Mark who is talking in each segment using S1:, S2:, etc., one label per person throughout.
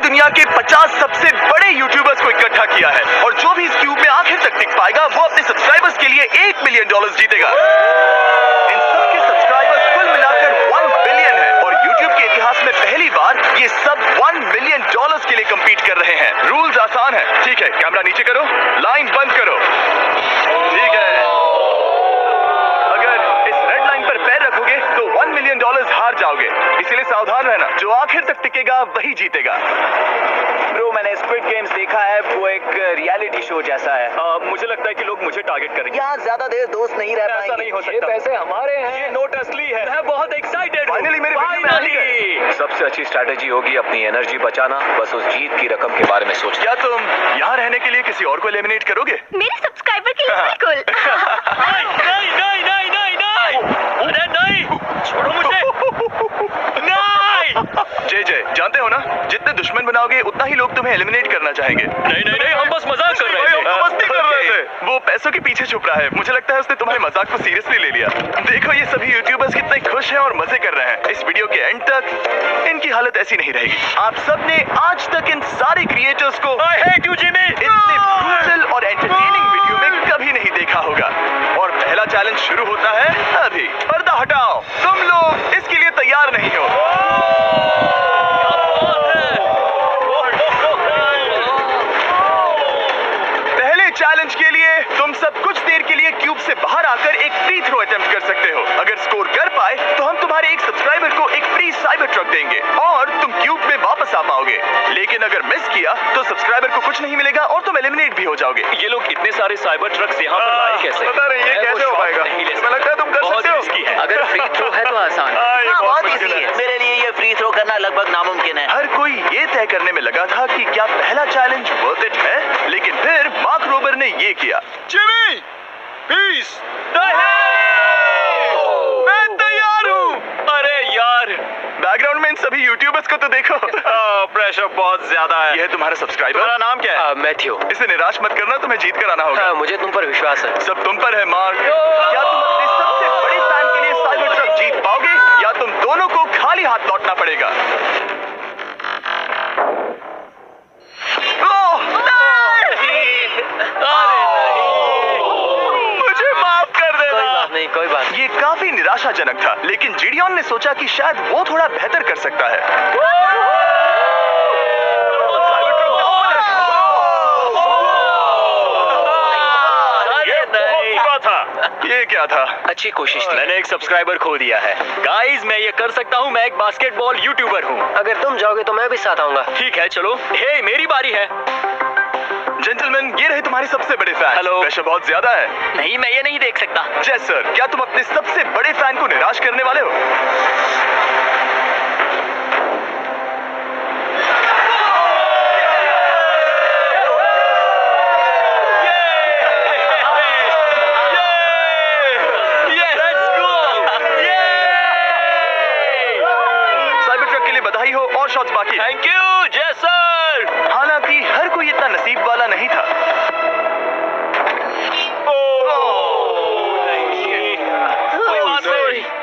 S1: दुनिया के 50 सबसे बड़े यूट्यूबर्स को इकट्ठा किया है और जो भी इस क्यूब में आखिर तक टिक पाएगा वो अपने सब्सक्राइबर्स के लिए $1 मिलियन जीतेगा। इन सबके सब्सक्राइबर्स कुल मिलाकर 1 बिलियन है और यूट्यूब के इतिहास में पहली बार ये सब $1 मिलियन के लिए कम्पीट कर रहे हैं। रूल्स आसान है, ठीक है? कैमरा नीचे करो, लाइन बंद करो, ठीक है? अगर इस रेड लाइन पर पैर रखोगे तो $1 मिलियन हार जाओगे, इसीलिए सावधान रहना। जो आखिर तक टिकेगा वही जीतेगा।
S2: ब्रो, मैंने स्क्विड गेम्स देखा है, वो एक रियलिटी शो जैसा है।
S1: मुझे लगता है कि लोग मुझे टारगेट करेंगे।
S2: यहाँ ज्यादा देर दोस्त नहीं रह पाएंगे।
S1: ऐसा नहीं हो सकता।
S2: ये पैसे हमारे हैं।
S1: ये नोट असली है।
S2: मैं बहुत एक्साइटेड हूँ।
S1: फाइनली मेरे वीडियो में आ गए।
S3: सबसे अच्छी स्ट्रैटेजी होगी अपनी एनर्जी बचाना, बस उस जीत की रकम के बारे में सोचना।
S1: क्या तुम यहाँ रहने के लिए किसी और को एलिमिनेट करोगे?
S4: मेरे सब्सक्राइबर के लिए बिल्कुल।
S2: नहीं नहीं नहीं नहीं नहीं, अरे नहीं, छोड़ो मुझे। नहीं।
S1: जय जानते हो ना, जितने दुश्मन बनाओगे उतना ही लोग तुम्हें एलिमिनेट करना चाहेंगे।
S2: नहीं नहीं नहीं, हम बस मजाक कर रहे थे।
S1: मस्ती कर रहे थे। वो पैसों के पीछे छुप रहा है। मुझे लगता है उसने तुम्हारे मजाक को सीरियसली ले लिया। देखो ये सभी यूट्यूबर्स कितने खुश हैं और मजे कर रहे हैं। इस वीडियो के एंड तक इनकी हालत ऐसी नहीं रहेगी। आप सब ने आज तक इन सारे क्रिएटर्स को
S2: I hate you, Jimmy।
S1: इतने ब्रूटल और एंटरटेनिंग वीडियो में कभी नहीं देखा होगा। और पहला चैलेंज शुरू होता है अभी। पर्दा हटाओ, तुम लोग इसके लिए तैयार नहीं हो। पहले चैलेंज के लिए तुम सब कुछ देर के लिए क्यूब से बाहर आकर एक फ्री थ्रो अटेम्प्ट कर सकते हो। अगर स्कोर कर पाए तो हम तुम्हारे एक सब्सक्राइबर को एक फ्री साइबर ट्रक देंगे और तुम क्यूब में वापस आ पाओगे। लेकिन अगर मिस किया तो सब्सक्राइबर को कुछ नहीं मिलेगा और तुम एलिमिनेट भी हो जाओगे।
S2: ये लोग इतने सारे साइबर ट्रक्स यहाँ पर लाए कैसे?
S1: पता नहीं ये कैसे हो पाएगा। तुम्हें लगता है तुम कर सकते हो?
S2: रिस्की है।
S3: अगर फ्री थ्रो है तो आसान।
S1: हाँ,
S2: बहुत इजी है। मेरे लिए ये फ्री थ्रो करना लगभग नामुमकिन है।
S1: हर कोई ये तय करने में लगा था कि क्या पहला चैलेंज वर्थ इट है, लेकिन फिर मार्क रोबर ने ये किया। जिमी, पीस, मैं तैयार हूँ।
S2: अरे यार,
S1: बैकग्राउंड में इन सभी यूट्यूबर्स को तो देखो।
S2: प्रेशर बहुत ज्यादा है।
S1: ये है तुम्हारा सब्सक्राइबर।
S2: तुम्हारा नाम क्या है?
S3: मैथ्यू।
S1: इसे निराश मत करना, तुम्हें जीत कर आना होगा।
S3: मुझे तुम पर विश्वास है।
S1: सब तुम पर है मार्क। क्या तुम अपने सबसे बड़े फैन के लिए साइबर ट्रक जीत पाओगे या तुम दोनों को खाली हाथ लौटना पड़ेगा? मुझे माफ कर देना।
S3: नहीं, कोई बात नहीं।
S1: ये काफी निराशाजनक था, लेकिन जिडियन ने सोचा कि शायद वो थोड़ा बेहतर कर सकता है। ये क्या था?
S3: अच्छी कोशिश थी।
S2: मैंने एक सब्सक्राइबर खो दिया है। गाइस, मैं ये कर सकता हूँ। मैं एक बास्केटबॉल यूट्यूबर हूँ।
S3: अगर तुम जाओगे तो मैं भी साथ आऊंगा।
S2: ठीक है, चलो। हे, मेरी बारी है।
S1: जेंटलमैन, ये रहे तुम्हारे सबसे बड़े फैन।
S2: हेलो।
S1: प्रेशर बहुत ज्यादा है।
S2: नहीं, मैं ये नहीं देख सकता।
S1: जय सर, क्या तुम अपने सबसे बड़े फैन को निराश करने वाले हो? साइबर ट्रक के लिए बधाई हो और शॉट्स बाकी।
S2: थैंक यू, जय सर।
S1: हालांकि हर कोई इतना नसीब वाला नहीं था।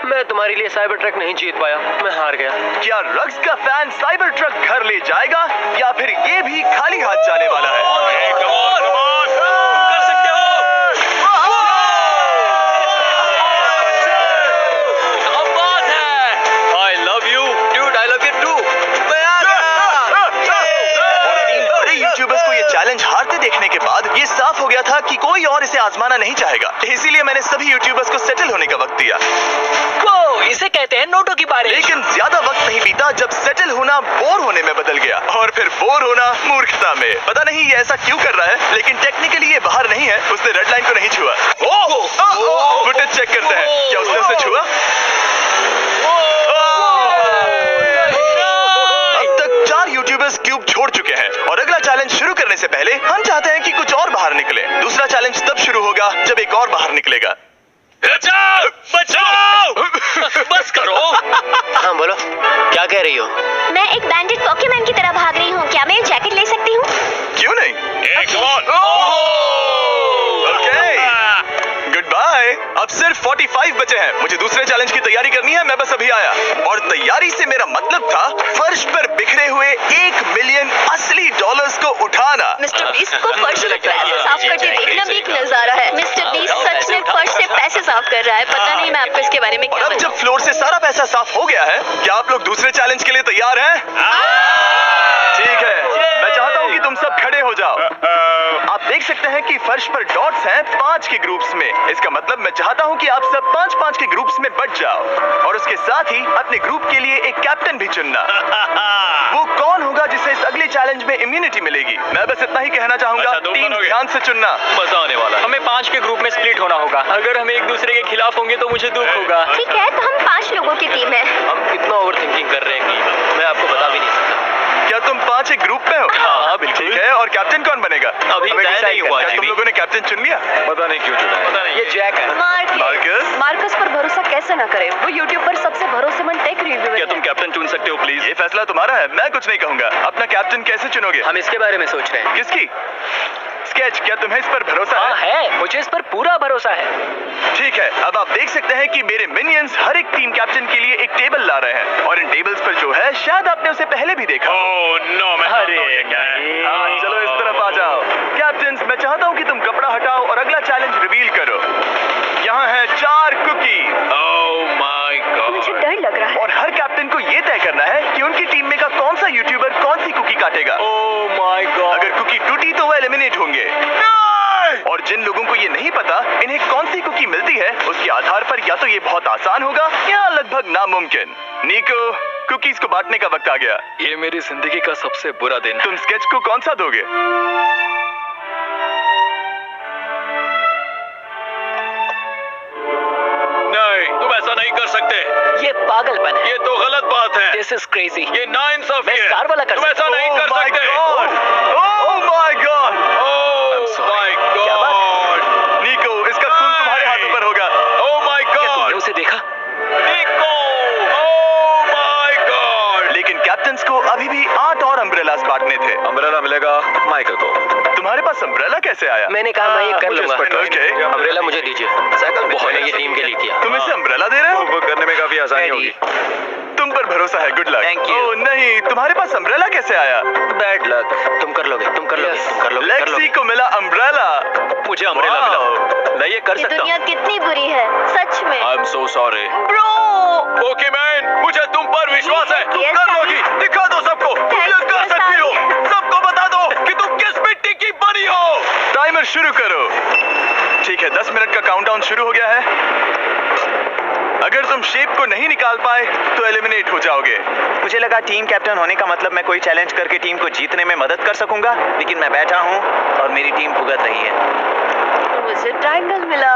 S3: मैं तुम्हारे लिए साइबर ट्रक नहीं जीत पाया, मैं हार गया।
S1: क्या रग्स का फैन साइबर ट्रक घर ले जाएगा या फिर ये भी खाली हाथ जाने वाला है?
S2: कर सकते हो। क्या बात है। I love you, dude, I love you too।
S1: और 3 बड़े यूट्यूबर्स को ये चैलेंज हारते देखने के बाद ये साफ हो गया था कि कोई और इसे आजमाना नहीं चाहेगा। इसीलिए मैंने सभी यूट्यूबर्स को सेटल होने का वक्त दिया।
S2: इसे कहते हैं नोटों की बारिश।
S1: लेकिन ज्यादा वक्त नहीं बीता जब सेटल होना बोर होने में बदल गया और फिर बोर होना मूर्खता में। पता नहीं ये ऐसा क्यों कर रहा है, लेकिन टेक्निकली ये बाहर नहीं है। उसने रेड लाइन को नहीं छुआ। फुटेज चेक करते हैं, क्या उसने उसे छुआ? अब तक 4 यूट्यूबर्स क्यूब छोड़ चुके हैं और अगला चैलेंज शुरू करने से पहले हम चाहते हैं कि कुछ और बाहर निकले। दूसरा चैलेंज तब शुरू होगा जब एक और बाहर निकलेगा।
S2: बचाओ, बचाओ। बस करो।
S3: हाँ बोलो, क्या कह रही हो?
S4: मैं एक बैंडेड पॉकीमैन की तरह भाग रही हूँ। क्या मैं जैकेट ले सकती हूँ?
S1: क्यों नहीं? Goodbye. अब सिर्फ 45 बचे हैं। मुझे दूसरे चैलेंज की तैयारी करनी है। मैं बस अभी आया और तैयारी से मेरा मतलब था फर्श पर बिखरे हुए $1 मिलियन
S4: बीस्ट को फर्श से पैसे साफ करते देखना भी एक नजारा है। मिस्टर बीस्ट सच में फर्श से पैसे साफ कर रहा है। पता नहीं मैं आपको इसके बारे में
S1: और
S4: क्या
S1: अब जब
S4: बताऊं।
S1: फ्लोर से सारा पैसा साफ हो गया है, क्या आप लोग दूसरे चैलेंज के लिए तैयार हैं? ठीक है, मैं चाहता हूँ कि तुम सब खड़े हो जाओ। आप देख सकते हैं कि फर्श पर डॉट्स हैं 5 के ग्रुप्स में। इसका मतलब मैं चाहता हूँ कि आप सब 5-5 के ग्रुप्स में बट जाओ और उसके साथ ही अपने ग्रुप के लिए एक कैप्टन भी चुनना। वो कौन होगा जिसे इस अगले चैलेंज में इम्यूनिटी मिलेगी? मैं बस इतना ही कहना चाहूंगा,
S2: अच्छा, तुम
S1: टीम
S2: बनोगे।
S1: ध्यान से चुनना।
S2: मजा आने वाला है। हमें 5 के ग्रुप में स्प्लिट होना होगा। अगर हम एक दूसरे के खिलाफ होंगे तो मुझे दुख होगा।
S4: ठीक है, तो हम 5 लोगों की टीम है।
S3: हम इतना ओवर थिंकिंग कर रहे हैं कि मैं आपको बता भी नहीं सकता।
S1: क्या तुम 5 एक ग्रुप में हो?
S2: हाँ, बिल्कुल।
S1: ठीक है, और कैप्टन कौन बनेगा?
S2: अभी
S1: हमें
S2: तय
S1: decide
S2: नहीं
S1: करना
S2: हुआ,
S1: है। तुम
S2: जिमी।
S1: लोगों ने कैप्टन चुन लिया?
S3: पता नहीं क्यों चुना है।
S2: पता नहीं।
S3: ये जैक है।
S1: मार्कस?
S5: मार्कस पर भरोसा कैसे ना करें? वो यूट्यूब पर सबसे भरोसेमंद टेक रिव्यूअर
S2: क्या
S5: है।
S2: तुम कैप्टन चुन सकते हो प्लीज?
S1: ये फैसला तुम्हारा है, मैं कुछ नहीं कहूंगा। अपना कैप्टन कैसे चुनोगे?
S3: हम इसके बारे में सोच रहे हैं।
S1: किसकी? स्केच, क्या तुम्हें इस पर भरोसा
S3: हाँ
S1: है?
S3: है, मुझे इस पर पूरा भरोसा है।
S1: ठीक है, अब आप देख सकते हैं कि मेरे मिनियंस हर एक टीम कैप्टन के लिए एक टेबल ला रहे हैं और इन टेबल्स पर जो है शायद आपने उसे पहले भी देखा।
S2: नो, मैं
S3: अरे
S1: हाँ, चलो इस तरफ आ जाओ। कैप्टन्स, मैं चाहता हूँ कि तुम कपड़ा हटाओ और अगला चैलेंज रिवील करो। यहाँ है 4 कुकी
S2: ओह माय
S5: मुझे
S2: गॉड।
S5: डर लग रहा है।
S1: और हर कैप्टन को ये तय करना है कि उनकी टीम में का कौन सा यूट्यूबर कौन सी कुकी काटेगा।
S2: Oh my God.
S1: अगर कुकी टूटी तो वो एलिमिनेट होंगे और जिन लोगों को ये नहीं पता इन्हें कौन सी कुकी मिलती है, उसके आधार पर या तो ये बहुत आसान होगा या लगभग नामुमकिन। निको, कुकीज को बांटने का वक्त आ गया।
S2: ये मेरी जिंदगी का सबसे बुरा दिन है।
S1: तुम स्केच को कौन सा दोगे?
S2: नहीं, तुम ऐसा नहीं कर सकते।
S3: ये पागलपन है।
S2: ये तो गलत बात है।
S3: This is crazy.
S2: ये नाइंसाफी
S3: मैं
S2: है।
S3: स्टार वाला कर
S2: तुम ऐसा
S3: सकता
S2: नहीं कर
S1: Oh my
S2: सकते।
S1: God! Oh my God!
S2: Oh my
S3: क्या बात
S2: गॉड।
S1: निको, इसका खून तुम्हारे हाथों पर होगा।
S2: ओह माय
S3: क्या तुमने
S2: गॉड।
S3: उसे देखा?
S2: निको, ओह माय गॉड।
S1: लेकिन कैप्टन्स को अभी भी 8 और अम्ब्रेलास बांटने थे।
S3: अम्ब्रेला मिलेगा माइकल को।
S1: तुम्हारे पास अम्ब्रेला कैसे आया?
S3: मैंने कहा मैं ये कर
S1: मुझे
S3: लूंगा।
S1: इस पर trust है।
S3: अम्ब्रेला मुझे दीजिए। बहुत ये टीम के लिए किया।
S1: तुम इसे अम्ब्रेला दे रहे हो?
S3: वो करने में काफी आसानी होगी।
S1: तुम पर भरोसा है, गुड लक।
S3: Thank you.
S1: ओह नहीं, तुम्हारे पास अम्ब्रेला कैसे आया?
S3: Bad luck. तुम कर लोगे, तुम कर लोगे, तुम कर लोगे, कर
S1: लेक्सी
S3: लोगे।
S1: को मिला अम्ब्रेला।
S2: मुझे अम्ब्रेला मिला। मैं ये कर
S4: ये
S2: सकता
S4: दुनिया
S2: हूँ।
S4: कितनी बुरी है, सच में।
S2: I am so sorry.
S4: Bro,
S2: Pokemon, मुझे तुम पर विश्वास है। तुम
S4: Yes,
S2: कर
S4: Daddy.
S2: लोगी। दिखा दो सबको। तुम
S4: Thanks,
S2: ये कर सकती हो।
S4: Daddy.
S2: सबको बता दो कि तुम किस मिट्टी की बनी हो।
S1: टाइमर शुरू करो। ठीक है, 10 मिनट का काउंटडाउन शुरू हो गया है। अगर तुम शेप को नहीं निकाल पाए तो एलिमिनेट हो जाओगे।
S6: मुझे लगा टीम कैप्टन होने का मतलब मैं कोई चैलेंज करके टीम को जीतने में मदद कर सकूंगा, लेकिन मैं बैठा हूँ और मेरी टीम भुगत रही है।
S5: मुझे ट्रायंगल मिला।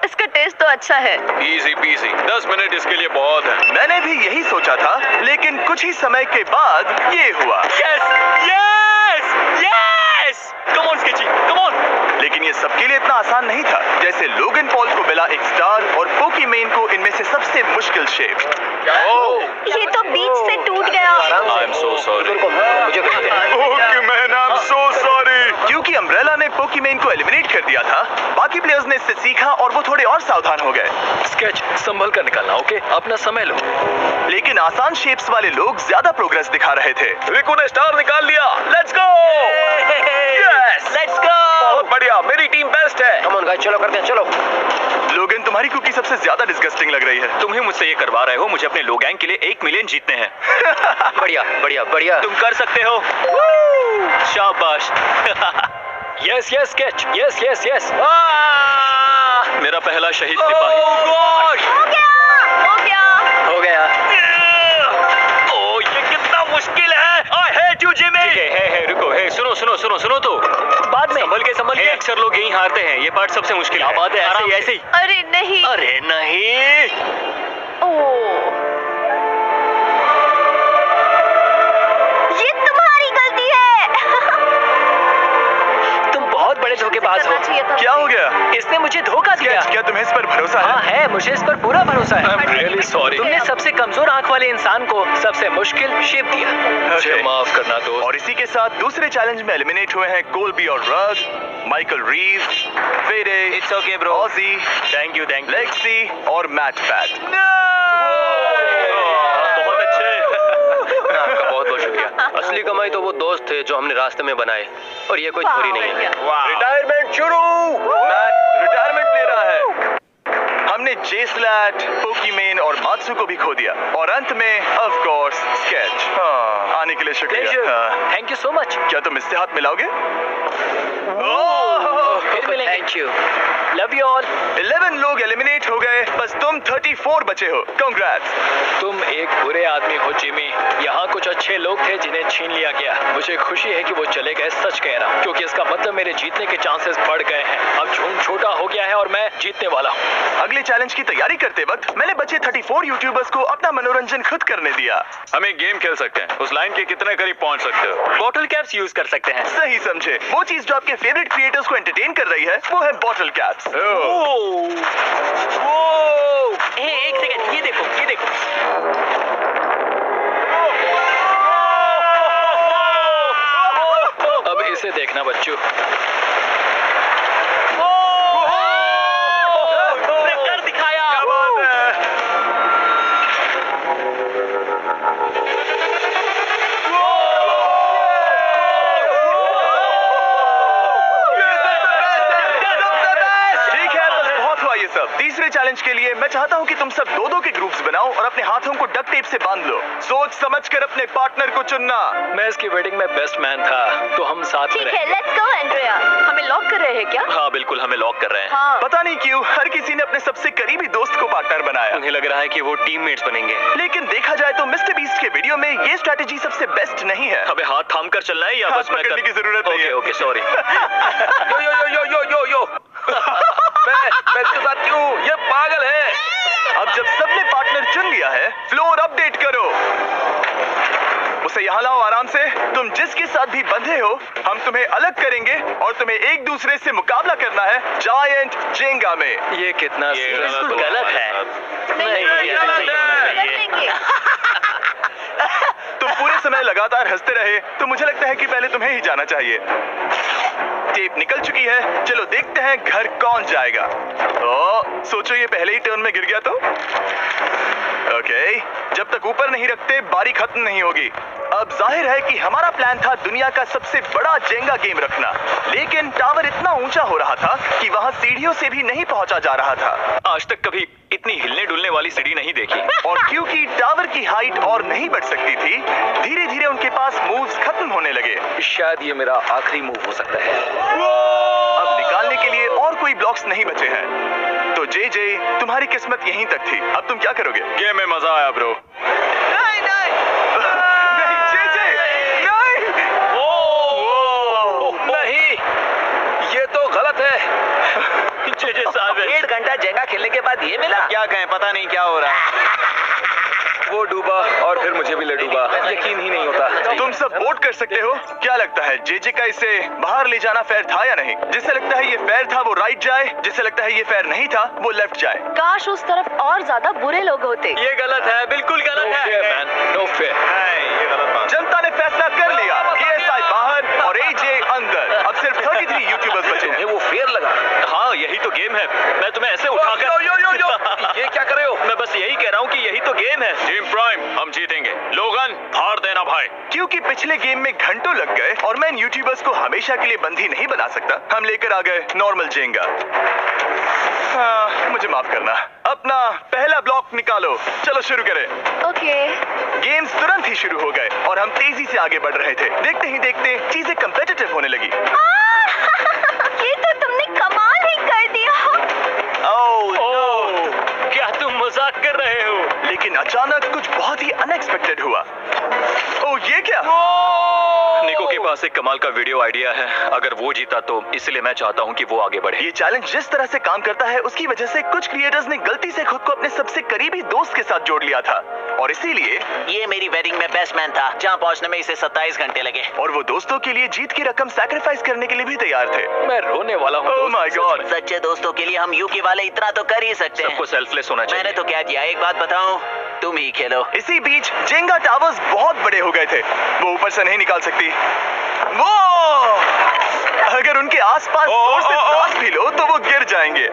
S5: इसका टेस्ट तो अच्छा है।
S2: Easy PC. 10 मिनट इसके लिए बहुत है।
S1: मैंने भी यही सोचा था, लेकिन कुछ ही समय के बाद ये हुआ।
S2: Yes, yes, yes. Come on sketchy, come on.
S1: लेकिन ये सबके लिए इतना आसान नहीं था। जैसे लोगन पॉल को मिला एक स्टार और पोकीमेन को इनमें से सबसे मुश्किल शेप।
S4: ये तो बीच से टूट गया।
S2: आई एम सो सॉरी।
S3: मुझे
S1: पोकीमेन, आई एम सो सॉरी। क्योंकि अम्ब्रेला ने पोकीमेन को एलिमिनेट कर दिया था, बाकी प्लेयर्स ने इससे सीखा और वो थोड़े और सावधान हो गए।
S2: स्केच संभल कर निकालना, ओके? अपना समय लो।
S1: लेकिन आसान शेप्स वाले लोग ज्यादा प्रोग्रेस दिखा रहे थे।
S2: रिकू ने स्टार निकाल लिया। Let's go. Yes, let's go. बहुत बढ़िया, मेरी टीम बेस्ट है।
S3: कम ऑन गाइस, चलो करते हैं, चलो।
S1: लोगन, तुम्हारी कुकी सबसे ज्यादा डिस्गस्टिंग लग रही है।
S2: तुम ही मुझसे ये करवा रहे हो। मुझे अपने लो गैंग के लिए 1 मिलियन जीतने हैं।
S3: बढ़िया, बढ़िया, बढ़िया।
S2: तुम कर सकते हो। शाबाश। Yes yes sketch, yes yes yes. मेरा पहला शहीद सिपाही।
S4: हो गया, हो गया।
S3: हो गया।
S2: ओह, ये कितना मुश्किल है। I hate you Jimmy. Hey रुको, हे सुनो सुनो सुनो सुनो तो। बाद में संभल के। अक्सर लोग यही हारते हैं। ये पार्ट सबसे मुश्किल है। बात है, ऐसे ही ऐसे ही।
S5: अरे नहीं।
S2: अरे नहीं।
S5: ओह,
S4: ये तुम्हारी गलती है।
S3: तुम बहुत बड़े धोखेबाज हो।
S5: करना चाहिए था।
S1: क्या हो गया?
S3: इसने मुझे धोखा दिया।
S1: क्या तुम्हें इस पर भरोसा
S3: हाँ
S1: है?
S3: है, मुझे इस पर पूरा भरोसा है।
S2: I'm really sorry.
S3: तुमने सबसे कमजोर आंख वाले इंसान को सबसे मुश्किल शेप दिया।
S2: मुझे माफ करना दोस्त।
S1: और इसी के साथ दूसरे चैलेंज में एलिमिनेट हुए हैं कोलबी और रग, माइकल रीव, फेरे,
S3: It's okay, bro.
S1: ऑजी,
S2: thank you, thank you.
S1: Lexi और मैट पैट।
S2: बहुत अच्छे।
S3: आपका बहुत बहुत शुक्रिया। असली कमाई तो वो दोस्त थे जो हमने रास्ते में बनाए।
S2: और ये कोई चोरी नहीं है।
S1: रिटायरमेंट शुरू। मैट रिटायरमेंट ले रहा है। हमने जेस्लैट, पोकीमेन और मात्सु को भी खो दिया और अंत में ऑफ कोर्स स्केच। आने के लिए शुक्रिया।
S2: Thank you so much.
S1: क्या तुम इससे हाथ मिलाओगे?
S2: फिर मिलेंगे। Thank you. Love you all.
S1: 11 लोग एलिमिनेट हो गए, बस तुम 34 बचे हो। कांग्रेट्स।
S2: तुम एक बुरे आदमी हो जिमी। यहाँ कुछ अच्छे लोग थे जिन्हें छीन लिया गया। मुझे खुशी है कि वो चले गए, सच कह रहा हूँ, क्योंकि इसका मतलब मेरे जीतने के चांसेस बढ़ गए हैं। अब झूठ छोटा हो गया है और मैं जीतने वाला हूँ।
S1: अगले चैलेंज की तैयारी करते वक्त मैंने बचे 34 यूट्यूबर्स को अपना मनोरंजन खुद करने दिया।
S3: हम एक गेम खेल सकते हैं। उस लाइन के कितने करीब पहुंच सकते हो?
S2: बॉटल कैप्स यूज कर सकते हैं।
S1: सही समझे। वो चीज जो आपके फेवरेट क्रिएटर्स को एंटरटेन कर रही है वो है बॉटल कैप्स।
S2: एक सेकंड, ये देखो, ये देखो। अब इसे देखना बच्चों। कर दिखाया।
S1: ठीक है, बस बहुत हुआ ये सब। तीसरे चैलेंज के लिए मैं चाहता हूँ कि तुम सब दो के ग्रुप्स बनाओ और अपने हाथों को डक्ट टेप से बांध लो। सोच समझ कर अपने पार्टनर को चुनना।
S2: मैं इसकी वेडिंग में बेस्ट मैन था, तो हम साथ में
S5: ठीक
S2: रहे।
S5: है, लेट्स गो एंड्रिया। हमें लॉक कर रहे हैं क्या?
S2: हाँ बिल्कुल, हमें लॉक कर रहे हैं।
S5: हाँ।
S1: पता नहीं क्यों हर किसी ने अपने सबसे करीबी दोस्त को पार्टनर बनाया।
S2: उन्हें लग रहा है कि वो टीममेट्स बनेंगे।
S1: लेकिन देखा जाए तो मिस्टर बीस्ट के वीडियो में ये स्ट्रेटेजी सबसे बेस्ट नहीं है।
S2: हमें हाथ थाम कर चलना है या
S1: हाथ
S2: बस मैं
S1: पकड़ने की जरूरत नहीं है।
S2: Okay sorry.
S3: Yo yo yo yo yo yo yo. मैं इसके साथ क्यों? ये पागल है।
S1: अब जब सबने पार्टनर चुन लिया है, फ्लोर अपडेट करो। उसे यहाँ लाओ आराम से। तुम जिसके साथ भी बंधे हो, हम तुम्हें अलग करेंगे और तुम्हें एक दूसरे से मुकाबला करना है जायंट जेंगा में।
S2: ये कितना
S3: बिल्कुल
S2: गलत है।
S5: नहीं,
S2: ये गलत है।
S5: कर लेंगे।
S1: तुम पूरे समय लगातार हंसते रहे, तो मुझे लगता है कि पहले तुम्हें ही जाना चाहिए। टेप निकल चुकी है, चलो देखते हैं घर कौन जाएगा। सोचो ये पहले ही टर्न में गिर गया तो? ओके, जब तक ऊपर नहीं रखते बारी खत्म नहीं होगी। अब जाहिर है कि हमारा प्लान था दुनिया का सबसे बड़ा जेंगा गेम रखना, लेकिन टावर इतना ऊंचा हो रहा था कि वहां सीढ़ियों से भी नहीं पहुंचा जा रहा था।
S2: आज तक कभी इतनी हिलने डुलने वाली सीढ़ी नहीं देखी।
S1: और क्योंकि टावर की हाइट और नहीं बढ़ सकती थी, धीरे धीरे उनके पास मूव्स खत्म होने लगे।
S2: शायद ये मेरा आखिरी मूव हो सकता है।
S1: अब निकालने के लिए और कोई ब्लॉक्स नहीं बचे हैं। तो जे तुम्हारी किस्मत यहीं तक थी। अब तुम क्या करोगे?
S3: गेम में मजा आया ब्रो।
S1: नहीं जे
S3: नहीं, ये तो गलत है।
S2: साहब
S6: 1.5 घंटा जेंगा खेलने के बाद ये मिला। क्या कहें, पता नहीं क्या हो रहा है।
S3: वो डूबा और फिर मुझे भी ले डूबा। यकीन ही नहीं होता।
S1: तुम सब वोट कर सकते हो। क्या लगता है जे का इसे बाहर ले जाना फेयर था या नहीं? जिसे लगता है ये फेयर था वो राइट जाए, जिसे लगता है ये फेयर नहीं था वो लेफ्ट जाए।
S5: काश उस तरफ और ज्यादा बुरे लोग होते।
S2: ये गलत है, बिल्कुल गलत है। No fair.
S3: ये गलत बात।
S1: जनता ने फैसला कर लिया। KSI बाहर और AJ अंदर। अब सिर्फ 33 यूट्यूबर्स बचे हैं।
S3: वो फेयर लगा।
S2: हाँ यही तो गेम है। मैं तुम्हें ऐसे उठाकर
S3: ये क्या कर रहे हो?
S2: मैं बस यही कह रहा हूँ कि यही तो गेम है।
S3: टीम प्राइम, हम जीतेंगे। लोगन, हार देना भाई।
S1: क्योंकि पिछले गेम में घंटों लग गए और मैं इन यूट्यूबर्स को हमेशा के लिए बंदी नहीं बना सकता, हम लेकर आ गए नॉर्मल जेंगा। मुझे माफ करना। अपना पहला ब्लॉक निकालो। चलो शुरू करें।
S5: ओके।
S1: गेम्स तुरंत ही शुरू हो गए और हम तेजी से आगे बढ़ रहे थे। देखते ही देखते चीजें कंपेटिटिव होने लगी।
S5: ये तो तुमने कमाल ही कर दिया।
S2: ओह, क्या तुम मजाक कर रहे हो?
S1: लेकिन अचानक कुछ बहुत ही अनएक्सपेक्टेड हुआ। ओह, ये क्या?
S2: निको के पास एक कमाल का वीडियो आइडिया है। अगर वो जीता तो इसलिए मैं चाहता हूँ कि वो आगे बढ़े।
S1: ये चैलेंज जिस तरह से काम करता है उसकी वजह से कुछ क्रिएटर्स ने गलती से खुद को अपने सबसे करीबी दोस्त के साथ जोड़ लिया था और इसीलिए
S6: ये मेरी वेडिंग में बेस्ट मैन था, जहाँ पहुँचने में इसे 27 घंटे लगे।
S1: और वो दोस्तों के लिए जीत की रकम सैक्रिफाइस करने के लिए भी तैयार थे।
S2: मैं रोने वाला हूँ।
S1: Oh my God.
S6: सच्चे दोस्तों के लिए हम यूके वाले इतना तो कर ही सकते हैं।
S2: सबको सेल्फलेस होना चाहिए।
S6: मैंने तो क्या किया, एक बात बताऊं, तुम ही खेलो।
S1: इसी बीच जेंगा टावर्स बहुत बड़े हो गए थे। वो ऊपर से नहीं निकाल सकती। वो अगर उनके आसपास जोर से सांस भी लो तो वो गिर जाएंगे।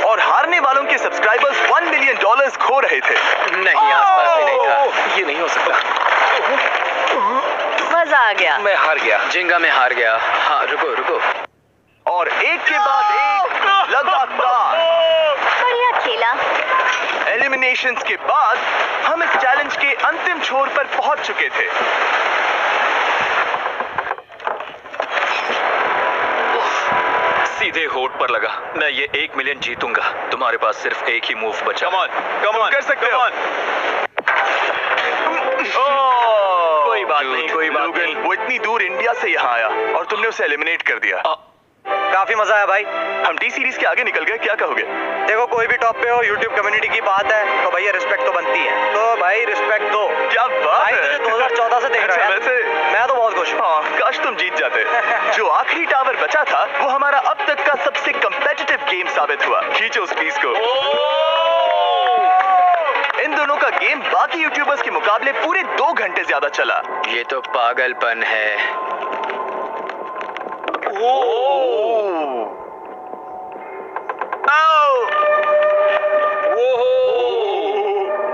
S1: और हारने वालों के सब्सक्राइबर्स $1 मिलियन खो रहे थे।
S2: नहीं, आसपास भी नहीं था। ये नहीं हो सकता।
S5: मजा आ गया।
S3: मैं हार गया।
S2: जिंगा में हार गया। हाँ रुको रुको।
S1: और एक के बाद एक लगातार
S4: बढ़िया खेला।
S1: एलिमिनेशंस के बाद हम इस चैलेंज के अंतिम छोर पर पहुंच चुके थे।
S2: सीधे होठ पर लगा। मैं ये 1 मिलियन जीतूंगा। तुम्हारे पास सिर्फ एक ही मूव बचा।
S1: कम ऑन कर सकते हो।
S2: कोई बात नहीं, कोई बात
S1: लोगन,
S2: नहीं।
S1: वो इतनी दूर इंडिया से यहाँ आया और तुमने उसे एलिमिनेट कर दिया।
S6: काफी मजा आया भाई।
S1: हम टी सीरीज के आगे निकल गए, क्या कहोगे?
S6: देखो कोई भी टॉप पे हो, यूट्यूब कम्युनिटी की बात है तो भैया रिस्पेक्ट तो बनती है। तो भाई रिस्पेक्ट दो।
S1: क्या बात
S6: भाई
S1: है।
S6: तुझे 2014 से देख रहा है।
S1: वैसे
S6: मैं तो बहुत खुश हूँ।
S1: हाँ, काश तुम जीत जाते। जो आखिरी टावर बचा था वो हमारा अब तक का सबसे कम्पेटिटिव गेम साबित हुआ। खींचो उस पीस को। इन दोनों का गेम बाकी यूट्यूबर्स के मुकाबले पूरे 2 घंटे ज्यादा चला।
S2: ये तो पागलपन है।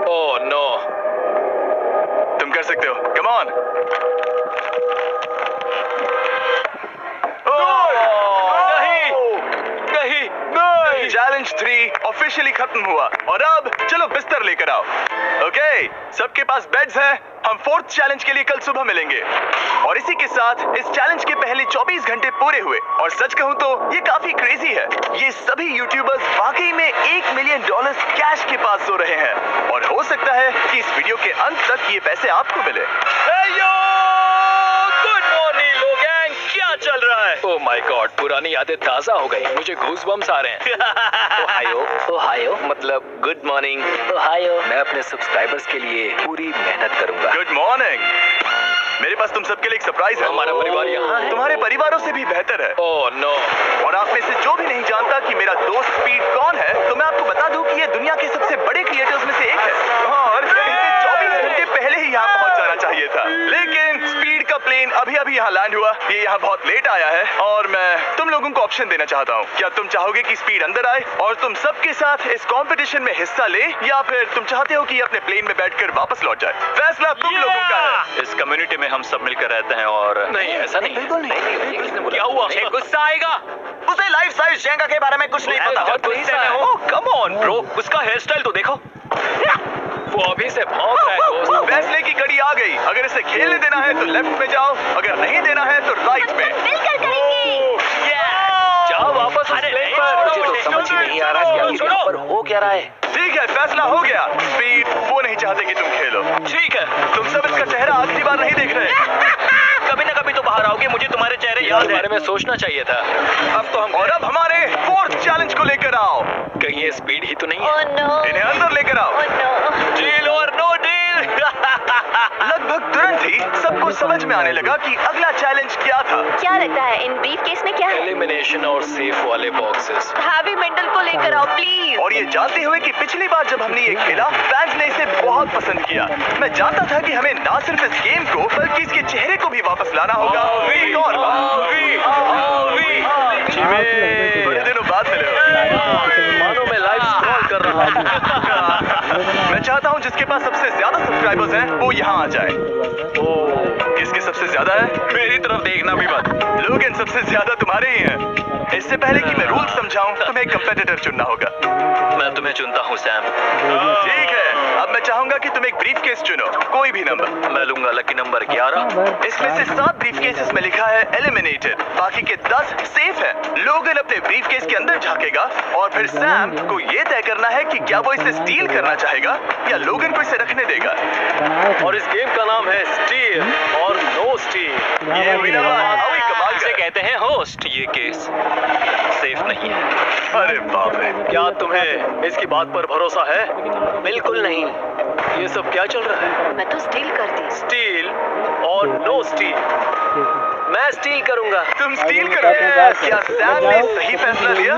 S2: Oh no.
S1: तुम कर सकते हो, कम ऑन। नहीं। चैलेंज 3 ऑफिशियली खत्म हुआ और अब चलो बिस्तर लेकर आओ। ओके, सबके पास बेड्स हैं। हम 4th चैलेंज के लिए कल सुबह मिलेंगे। और इसी के साथ इस चैलेंज के पहले 24 घंटे पूरे हुए और सच कहूं तो ये काफी क्रेजी है। ये सभी यूट्यूबर्स वाकई में $1 मिलियन कैश के पास सो रहे हैं और हो सकता है कि इस वीडियो के अंत तक ये पैसे आपको मिले।
S2: गुड मॉर्निंग लोग, क्या चल रहा है? ओह माय गॉड, पुरानी यादें ताजा हो गई। मुझे गूज़बम्स आ रहे हैं। ओहायो, ओहायो मतलब गुड मॉर्निंग। ओहायो। मैं अपने सब्सक्राइबर्स के लिए पूरी मेहनत करूंगा।
S1: Good morning. मेरे पास तुम सबके लिए एक सरप्राइज है।
S2: हमारा परिवार यहाँ है।
S1: तुम्हारे परिवारों से भी बेहतर है।
S2: Oh no.
S1: और आप में से जो भी नहीं जानता कि मेरा दोस्त स्पीड कौन है, तो मैं आपको बता दूं कि ये दुनिया के सबसे बड़े क्रिएटर्स में से एक है और इसे 24 घंटे पहले ही यहाँ पहुँच जाना चाहिए था। लेकिन स्पीड का प्लेन अभी यहाँ लैंड हुआ। ये यहाँ बहुत लेट आया है और मैं तुम लोगों को ऑप्शन देना चाहता हूँ। क्या तुम चाहोगे कि स्पीड अंदर आए और तुम सबके साथ इस कंपटीशन में हिस्सा ले, या फिर तुम चाहते हो कि ये अपने प्लेन में बैठकर वापस लौट जाए? फैसला तुम लोगों का है।
S2: इस कम्युनिटी में हम सब मिलकर रहते हैं और नहीं, ऐसा नहीं। बिल्कुल नहीं। क्या हुआ? गुस्सा आएगा।
S6: उसे लाइफ साइज जेंगा के बारे में कुछ नहीं पता।
S2: बहुत गुस्से में हूँ। कम ऑन ब्रो, उसका हेयर स्टाइल तो देखो। वो अभी से भौंक रहा है दोस्त।
S1: फैसले की घड़ी आ गई। अगर इसे खेलने देना है तो लेफ्ट में जाओ, अगर नहीं देना है तो राइट में।
S4: मिलकर करेंगे।
S2: जाओ वापस उस प्लेन पर।
S3: मुझे तो समझ ही नहीं आ रहा कि यहाँ पर हो क्या रहा है।
S1: ठीक है, फैसला हो गया। स्पीड वो नहीं चाहते कि तुम खेलो।
S2: ठीक है।
S1: तुम सब इसका चेहरा आखिरी बार नहीं देख रहे।
S2: कभी ना कभी तो बाहर आओगे, मुझे तुम्हारे चेहरे याद है। बारे में सोचना चाहिए था। अब तो हम
S1: और अब हमारे 4th चैलेंज को लेकर आओ।
S2: कहीं ये स्पीड ही तो नहीं
S4: ओह
S2: है।
S4: नो।
S1: इन्हें अंदर लेकर आओ।
S4: Oh no.
S2: डील और नो डील।
S1: लगभग तुरंत ही सबको समझ में आने लगा कि अगला चैलेंज क्या था।
S4: क्या लगता है इन ब्रीफकेस में क्या है?
S2: एलिमिनेशन और सेफ वाले बॉक्सेस।
S5: हैवी मेंटल को लेकर आओ प्लीज।
S1: और ये जानते हुए कि पिछली बार जब हमने ये खेला फैंस ने इसे बहुत पसंद किया। मैं जानता था कि हमें ना सिर्फ इस गेम को बल्कि इसके चेहरे को भी वापस लाना होगा। एक और बड़े दिनों बाद मिले हो।
S2: मानो मैं लाइव स्क्रॉल कर रहा हूँ।
S1: मैं चाहता हूँ जिसके पास सबसे ज्यादा सब्सक्राइबर्स हैं वो यहाँ आ जाए। किसके सबसे ज्यादा है?
S2: मेरी तरफ देखना भी मत।
S1: लोग इन सबसे ज्यादा तुम्हारे ही हैं। इससे पहले कि मैं रूल समझाऊं तुम्हें एक कंपेटिटर चुनना होगा।
S2: मैं तुम्हें चुनता हूँ सैम।
S1: ठीक है, अब मैं चाहूंगा कि तुम एक ब्रीफकेस चुनो, कोई भी नंबर।
S2: मैं लूंगा लकी नंबर 11।
S1: इसमें से 7 ब्रीफकेसेस में लिखा है एलिमिनेटेड, बाकी के 10 सेफ हैं। लोगन अपने ब्रीफकेस के अंदर झांकेगा और फिर सैम को ये तय करना है कि क्या वो इसे स्टील करना चाहेगा या लोगन को इसे रखने देगा।
S2: और इस गेम का नाम है स्टील और नो स्टील।
S1: ये हुई ना बात, हुई कमाल
S2: इसे
S1: का।
S2: कहते हैं होस्ट। ये केस सेफ नहीं है।
S1: अरे बाप रे।
S2: क्या तुम्हें इसकी बात पर भरोसा है? बिल्कुल नहीं। ये सब क्या चल रहा है?
S5: मैं तो स्टील करती।
S2: स्टील और नो स्टील। मैं स्टील करूंगा।
S1: तुम स्टील करोगे? क्या सैम ने सही फैसला लिया?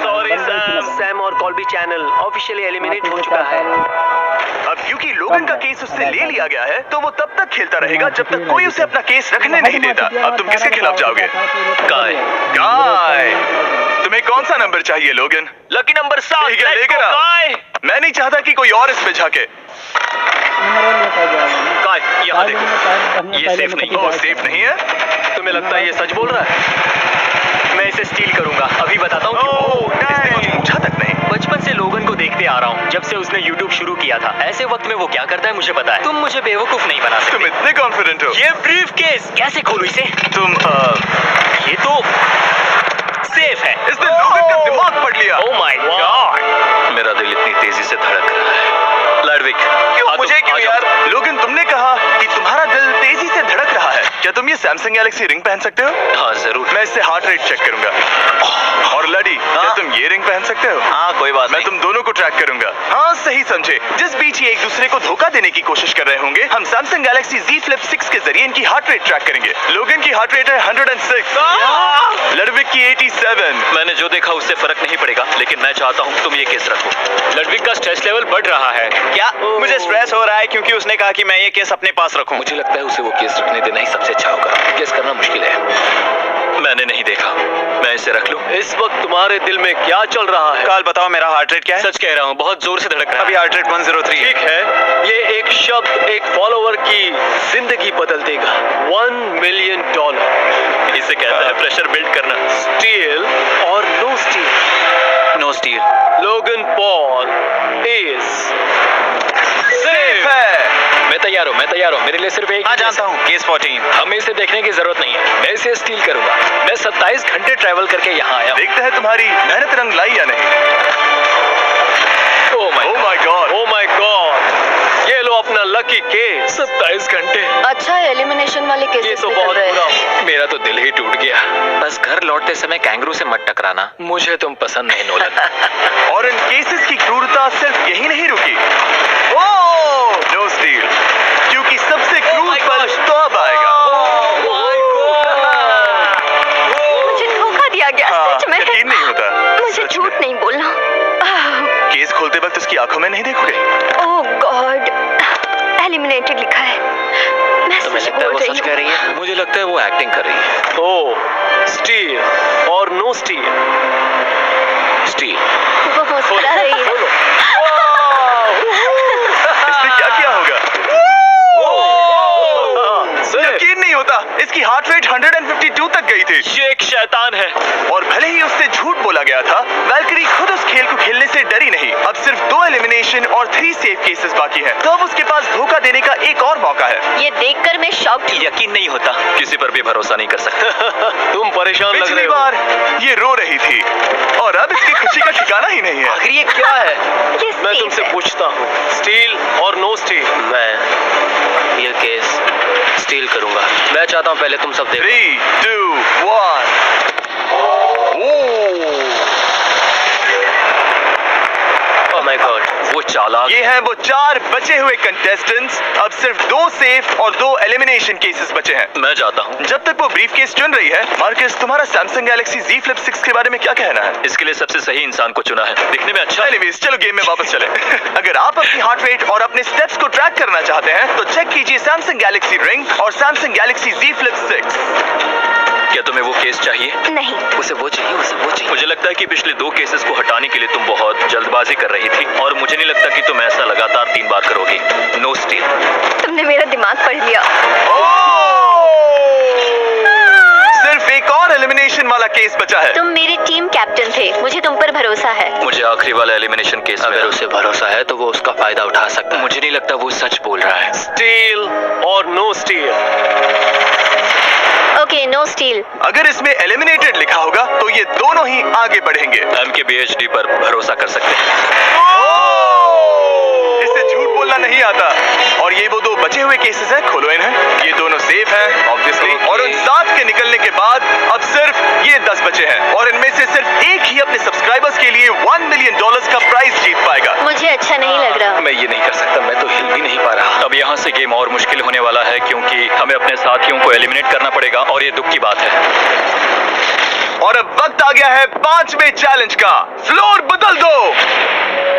S2: Sorry Sam. सैम और कॉल्बी चैनल ऑफिशियली एलिमिनेट हो चुका है।
S1: अब क्योंकि लोगन का केस उससे ले लिया गया है तो वो तब तक खेलता रहेगा जब तक कोई उसे अपना केस रखने नहीं देता। अब तुम किसके खिलाफ जाओगे?
S2: काय।
S1: तुम्हें कौन सा नंबर चाहिए लोगन?
S2: Lucky number 7।
S1: ठीक है, लेकर आओ। मैं नहीं चाहता कि कोई और इसमें झांके।
S2: काय, यहाँ देखो, ये सेफ नहीं
S1: ओह,
S2: है।
S1: सेफ नहीं है?
S2: तुम्हें लगता है ये सच बोल रहा है? मैं इसे स्टील करूंगा, अभी बताता हूँ क्यों।
S1: इसने कुछ पूछा तक नहीं।
S2: बचपन से लोगन को देखते आ रहा हूँ, जब से उसने YouTube शुरू किया था। ऐसे वक्त में वो क्या करता है मुझे पता है। तुम मुझे बेवकूफ नहीं बना
S1: तुम
S2: सकते।
S1: इतने कॉन्फिडेंट हो?
S2: ये ब्रीफ केस कैसे खोलूं इसे?
S1: तुम
S2: ये तो सेफ है।
S1: इसने लोगन का दिमाग पढ़ लिया।
S2: Oh my God.
S3: मेरा दिल इतनी तेजी से धड़क रहा है। लडविक,
S1: क्यों मुझे क्यों
S3: आ जाओ।
S1: यार? लोगन, तुमने कहा कि तुम्हारा दिल तेजी से धड़क रहा है। क्या तुम ये सैमसंग गैलेक्सी रिंग पहन सकते हो?
S3: हाँ जरूर।
S1: मैं इससे हार्ट रेट चेक करूंगा। और लड़ी, क्या तुम ये रिंग पहन सकते हो?
S6: हाँ कोई बात
S1: मैं
S6: नहीं।
S1: तुम दोनों को ट्रैक करूंगा। हाँ सही समझे। जिस बीच ये एक दूसरे को धोखा देने की कोशिश कर रहे होंगे, हम सैमसंग गैलेक्सी Z Flip 6 के जरिए इनकी हार्ट रेट ट्रैक करेंगे। लोगन की हार्ट रेट है 106, लडविक की 87।
S3: मैंने जो देखा उससे फर्क नहीं पड़ेगा, लेकिन मैं चाहता हूँ तुम ये केस रखो।
S2: लडविक का स्ट्रेस लेवल बढ़ रहा है।
S6: क्या मुझे स्ट्रेस हो रहा है क्योंकि उसने कहा कि मैं ये केस अपने पास रखूं?
S3: मुझे लगता है उसे वो केस रखने देना ही सबसे अच्छा होगा। केस करना मुश्किल है। मैंने नहीं देखा, मैं इसे रख लूं।
S2: इस वक्त तुम्हारे दिल में क्या चल रहा है?
S6: काल बताओ मेरा हार्ट रेट क्या है?
S2: सच कह रहा हूँ, बहुत जोर से धड़क रहा है।
S6: अभी हार्ट रेट 103
S2: ठीक है, ये एक शब्द एक फॉलोवर की जिंदगी बदल देगा। $1 मिलियन।
S3: इसे कहता है प्रेशर बिल्ड करना।
S2: स्टील और no steal.
S6: No steal.
S2: Logan Paul is
S1: safe है।
S2: मैं तैयार हूँ, मेरे लिए सिर्फ एक
S6: हाँ
S2: ही
S6: जानता हूँ, केस 14।
S2: हमें इसे देखने की जरूरत नहीं है। मैं इसे स्टील करूंगा। मैं 27 घंटे ट्रैवल करके यहाँ आया हूँ।
S1: देखते हैं तुम्हारी मेहनत रंग लाई या नहीं।
S2: Oh
S1: my God.
S2: Oh my God, ये लो अपना लकी केस। 27 घंटे,
S5: अच्छा एलिमिनेशन वाले
S2: ये
S5: केसेस
S2: तो
S5: निकल
S2: बहुत
S5: रहे
S2: बुरा।
S5: हैं।
S2: मेरा तो दिल ही टूट गया।
S3: बस घर लौटते समय कैंगरू से मत टकराना।
S2: मुझे तुम पसंद नहीं नोलन।
S1: और इन केसेस की क्रूरता सिर्फ यही नहीं रुकी। ओह, नो स्टील, क्योंकि सबसे क्रूर पल तो अब आएगा।
S4: मुझे धोखा दिया गया,
S1: हाँ,
S4: सच में।
S1: यकीन नहीं होता।
S4: मुझे
S1: सच
S4: झूठ
S1: में।
S4: नहीं बोलना।
S1: केस खोलते वक्त उसकी आंखों में नहीं देखोगे।
S4: ओह गॉड, एलिमिनेटेड लिखा है। मैं
S3: तुम्हें
S4: सच
S3: लगता है
S4: बोल
S3: वो
S4: रही
S3: सच
S4: हूँ।
S3: कह रही है? मुझे लगता है वो एक्टिंग कर रही है।
S2: ओह, स्टील और नो स्टील।
S3: स्टील।
S4: वो मुस्कुरा रही है।
S1: इसने क्या किया होगा? यकीन नहीं होता, इसकी हार्ट रेट 152 तक गई थी।
S2: ये एक शैतान है।
S1: और भले ही उससे झूठ बोला गया था, वैल्करी खुद उस खेल को खेलने से डरी नहीं। अब सिर्फ 2 एलिमिनेशन और 3 सेफ केसेस बाकी हैं। तो अब उसके पास धोखा देने का एक और मौका है।
S4: ये देखकर मैं शॉक्ड हूँ।
S3: यकीन नहीं होता, किसी पर भी भरोसा नहीं कर सकते।
S2: तुम परेशान लग
S1: पिछली
S2: रहे हो।
S1: बार ये रो रही थी और अब इसकी खुशी का ठिकाना ही नहीं है।
S2: आखिर ये क्या है?
S4: ये
S2: मैं
S4: सेफ
S2: तुमसे
S4: है।
S2: पूछता हूँ, स्टील और नो स्टील?
S3: मैं ये केस स्टील करूंगा। मैं चाहता हूँ पहले तुम सब देखो।
S1: 3, 2, 1।
S3: ओह माय गॉड, वो चालाक।
S1: ये हैं वो 4 बचे हुए कंटेस्टेंट्स। अब सिर्फ 2 सेफ और 2 एलिमिनेशन केसेस बचे हैं।
S3: मैं जाता हूँ।
S1: जब तक वो ब्रीफ केस चुन रही है, मार्कस, तुम्हारा सैमसंग गैलेक्सी Z Flip 6 के बारे में क्या कहना है?
S3: इसके लिए सबसे सही इंसान को चुना है। दिखने में अच्छा है।
S1: एनीवेज, चलो गेम में वापस चले। अगर आप अपनी हार्ट रेट और अपने स्टेप्स को ट्रैक करना चाहते हैं, तो चेक कीजिए सैमसंग गैलेक्सी रिंग और सैमसंग गैलेक्सी Z Flip 6।
S3: क्या तुम्हें वो केस चाहिए?
S4: नहीं,
S3: उसे वो चाहिए। मुझे लगता है कि पिछले 2 केसेस को हटाने के लिए तुम बहुत जल्दबाजी कर रही थी, और मुझे नहीं लगता कि तुम ऐसा लगातार 3 बार करोगी। No steal.
S4: तुमने मेरा दिमाग पढ़ लिया।
S1: सिर्फ एक और एलिमिनेशन वाला केस बचा है।
S4: तुम मेरी टीम कैप्टन थे, मुझे तुम पर भरोसा है।
S3: मुझे आखिरी वाला एलिमिनेशन केस में अगर उसे भरोसा है तो वो उसका फायदा उठा सकता है। मुझे नहीं लगता वो सच बोल रहा है।
S2: स्टील और no steal?
S4: Okay, no steal.
S1: अगर इसमें एलिमिनेटेड लिखा होगा तो ये दोनों ही आगे बढ़ेंगे।
S3: MKBHD पर भरोसा कर सकते हैं।
S1: इसे झूठ बोलना नहीं आता। और ये वो 2 बचे हुए केसेस हैं, खोलो इन्हें। ये दोनों सेफ हैं ऑब्वियसली। और उन 7 के निकलने के बाद अब सिर्फ ये 10 बचे हैं, और इनमें से सिर्फ एक ही अपने सब्सक्राइबर्स के लिए $1 मिलियन का प्राइज जीत पाएगा।
S4: मुझे अच्छा नहीं लग रहा।
S3: मैं ये नहीं कर सकता, मैं तो हिल भी नहीं पा रहा। अब यहाँ से गेम और मुश्किल होने वाला है, क्योंकि हमें अपने साथियों को एलिमिनेट करना पड़ेगा, और ये दुख की बात है।
S1: और अब वक्त आ गया है 5वें चैलेंज का। फ्लोर बदल दो।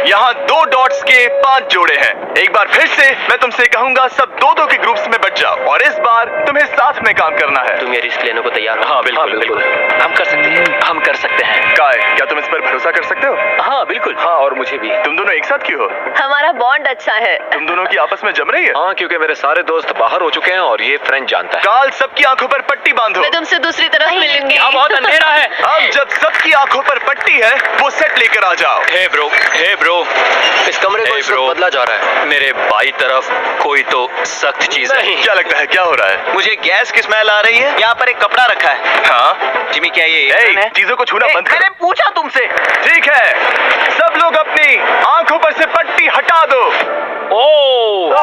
S1: यहाँ 2 डॉट्स के 5 जोड़े हैं। एक बार फिर से मैं तुमसे कहूंगा, सब 2-2 के ग्रुप्स में बट जाओ, और इस बार तुम्हें साथ में काम करना है।
S3: तुम ये रिस्क लेने को तैयार हो? हाँ बिल्कुल। हम कर सकते हैं।
S1: काय, क्या तुम इस पर भरोसा कर सकते हो?
S3: हाँ
S2: हाँ बिल्कुल। हाँ और मुझे भी।
S1: तुम दोनों एक साथ क्यों हो?
S5: हमारा बॉन्ड अच्छा है।
S1: तुम दोनों की आपस में जम रही है?
S3: हाँ, क्योंकि मेरे सारे दोस्त बाहर हो चुके हैं और ये फ्रेंड जानता है।
S1: काल सबकी आंखों पर पट्टी बांधो।
S5: मैं तुमसे दूसरी तरफ मिलूंगी।
S2: यहाँ बहुत अंधेरा है।
S1: अब जब सबकी आंखों पर पट्टी है वो सेट लेकर आ जाओ।
S3: हे ब्रो, इस कमरे को इस वक्त बदला जा रहा है। मेरे बाई तरफ कोई तो सख्त चीज है।
S1: क्या लगता है क्या हो रहा है?
S6: मुझे गैस की स्मेल आ रही है। यहाँ पर एक कपड़ा रखा है।
S1: हाँ
S6: जिमी, क्या ये
S1: ए,
S6: है?
S1: चीजों को छूना बंद
S6: मैंने
S1: करो।
S6: पूछा तुमसे।
S1: ठीक है, सब लोग अपनी आंखों पर से पट्टी हटा दो।
S3: ओह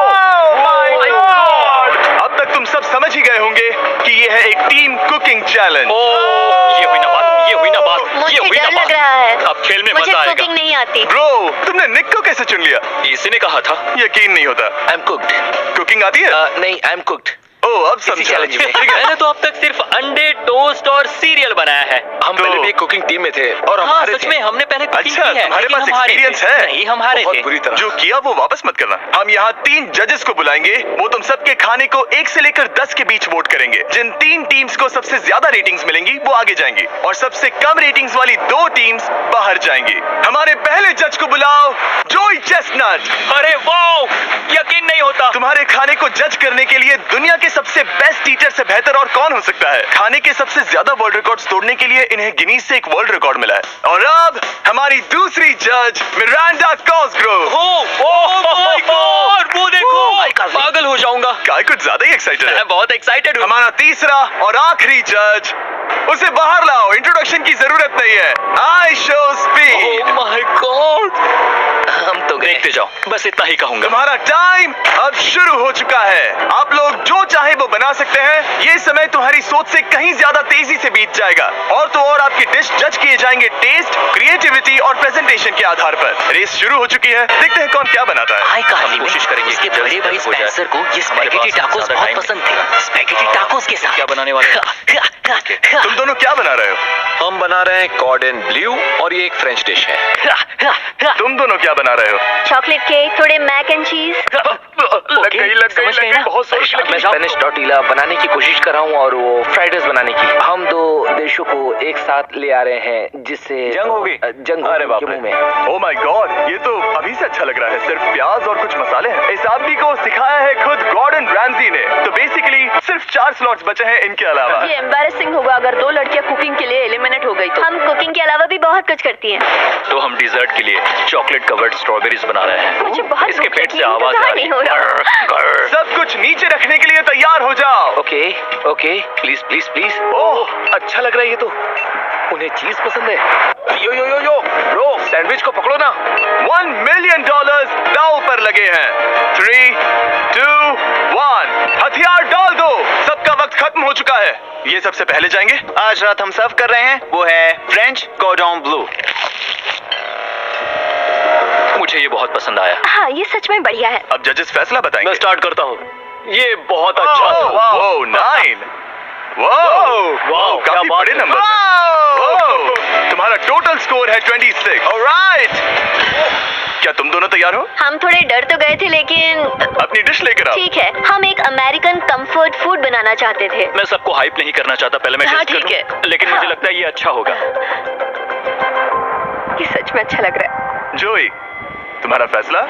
S1: my God! अब तक तुम सब समझ ही गए होंगे कि ये है एक टीम कुकिंग चैलेंज।
S3: ये हुई ना बात, ये हुई ना बात, ये
S4: मुझे
S3: हुई ना
S4: डर लग
S3: बात।
S4: रहा है।
S3: अब खेल में
S4: मुझे
S3: मजा आएगा।
S4: कुकिंग नहीं आती।
S1: ब्रो, तुमने निक को कैसे चुन लिया?
S3: इसी ने कहा था।
S1: यकीन नहीं होता।
S3: I am cooked.
S1: कुकिंग आती है?
S3: नहीं, आई एम कुक्ड।
S1: ओह, अब समझा।
S3: चैलेंज में।
S1: ठीक है।
S2: मैंने तो अब तक सिर्फ अंडे, टोस्ट और सीरियल बनाया है।
S3: हम
S1: तो-
S3: पहले भी कुकिंग टीम में थे और हम
S2: हाँ
S3: हारे
S2: सच
S3: थे।
S2: में हमने पहले कुकिंग
S1: अच्छा,
S2: की है।
S1: तुम्हारे
S2: लेकिन
S1: पास
S2: हम हारे
S1: experience
S2: थे।
S1: है?
S2: नहीं, हम हारे
S3: बहुत
S2: थे।
S3: बुरी तरह।
S1: जो किया वो वापस मत करना। हम यहाँ 3 जजेस को बुलाएंगे। वो तुम सबके खाने को 1 से लेकर 10 के बीच वोट करेंगे। जिन 3 टीम्स को सबसे ज्यादा रेटिंग्स मिलेंगी वो आगे जाएंगी और सबसे कम रेटिंग्स वाली 2 टीम्स बाहर जाएंगी। हमारे पहले जज को बुलाओ, जोई चेस्टनट।
S2: अरे वाओ, यकीन नहीं होता।
S1: तुम्हारे खाने को जज करने के लिए दुनिया के सबसे बेस्ट टीचर से बेहतर और कौन हो सकता है? खाने के सबसे ज्यादा वर्ल्ड रिकॉर्ड्स तोड़ने के लिए इन्हें गिनीज से एक वर्ल्ड रिकॉर्ड मिला है। और अब हमारी दूसरी जज मिरांडा कॉसग्रोव।
S2: ओह माय गॉड, वो देखो। पागल हो जाऊंगा।
S1: काय कुछ ज्यादा ही एक्साइटेड है।
S2: मैं बहुत एक्साइटेड हूँ।
S1: हमारा तीसरा और आखिरी जज, उसे बाहर लाओ। इंट्रोडक्शन की जरूरत नहीं है। I show speed.
S2: Oh my God.
S3: हम तो देखते जाओ, बस इतना ही कहूंगा।
S1: तुम्हारा टाइम अब शुरू हो चुका है। आप लोग जो चाहे वो बना सकते हैं। ये समय तुम्हारी सोच से कहीं ज्यादा तेजी से बीत जाएगा। और तो और आपकी डिश जज किए जाएंगे टेस्ट, क्रिएटिविटी और प्रेजेंटेशन के आधार पर। रेस शुरू हो चुकी है। देखते हैं कौन क्या बनाता है।
S3: हम कोशिश करेंगे
S2: इसके
S3: कि
S2: बड़े भाई
S3: जल्द हो जाए।
S2: स्पेंसर को ये
S3: हमारे
S2: स्पैगेटी
S3: पास
S2: टाकोस
S3: ज्यादा
S2: बहुत
S3: टाइम
S2: पसंद थे। स्पैगेटी टाकोस के साथ
S3: क्या बनाने वाले हैं?
S1: तुम दोनों क्या बना रहे हो?
S3: हम बना रहे हैं कॉर्डन ब्लू और ये एक फ्रेंच डिश है।
S1: तुम दोनों क्या बना रहे हो?
S4: चॉकलेट केक, थोड़े मैक एंड चीज।
S2: समझ गए ना?
S1: बहुत जोर से लग
S7: मैं
S1: गई।
S7: स्पेनिश टॉर्टिला बनाने की कोशिश कर रहा हूँ और वो फ्राइड राइस बनाने की। हम 2 देशों को एक साथ ले आ रहे हैं जिससे
S1: जंग होगी?
S7: जंग
S1: अरे बाप
S7: के
S1: रे।
S7: मुंह में।
S1: ओह माय गॉड, ये तो अभी से अच्छा लग रहा है। सिर्फ प्याज और कुछ मसाले हैं। इस आदमी को सिखाया है खुद गॉर्डन रैमजी ने। तो बेसिकली सिर्फ 4 स्लॉट्स बचे हैं इनके अलावा।
S5: ये एम्बैरेसिंग होगा अगर 2 लड़कियां कुकिंग के लिए एलिमिनेट हो गई तो।
S4: हम कुकिंग के अलावा भी बहुत कुछ करती हैं।
S3: तो हम डिजर्ट के लिए चॉकलेट कवर्ड स्ट्रॉबेरीज बना रहे हैं।
S5: मुझे बहुत
S3: इसके
S5: भूख
S3: पेट
S5: लगी
S3: से
S5: है,
S3: आवाज आ
S5: इंतजार
S3: रही
S5: नहीं हो रहा।
S1: सब कुछ नीचे रखने के लिए तैयार हो जाओ।
S7: Okay okay, please please please.
S1: Oh,
S7: अच्छा लग रहा है ये तो। उन्हें चीज पसंद है। यो यो यो यो ब्रो, सैंडविच को पकड़ो ना।
S1: $1 मिलियन दांव पर लगे हैं। 3, 2, 1, हथियार डाल दो। सबका वक्त खत्म हो चुका है। ये सबसे पहले जाएंगे।
S6: आज रात हम सर्व कर रहे हैं वो है फ्रेंच कॉर्डन ब्लू।
S3: मुझे ये बहुत पसंद आया।
S4: हाँ, ये सच में बढ़िया है।
S1: अब जजेस फैसला बताएंगे।
S3: मैं स्टार्ट करता हूँ। ये बहुत
S1: अच्छा था। ओह, 9। वाओ, काफी बड़े नंबर हैं। तुम्हारा टोटल स्कोर है 26। ऑलराइट, क्या तुम दोनों तैयार हो?
S4: हम थोड़े डर तो गए थे लेकिन
S1: अपनी डिश लेकर आओ।
S4: ठीक है। हम एक अमेरिकन कंफर्ट फूड बनाना चाहते थे।
S3: मैं सबको हाइप नहीं करना चाहता, पहले मैं
S5: हाँ,
S3: टेस्ट
S5: ठीक
S3: करूं। लेकिन मुझे लगता है ये अच्छा होगा।
S5: ये सच में अच्छा लग रहा है।
S1: जोई, तुम्हारा फैसला?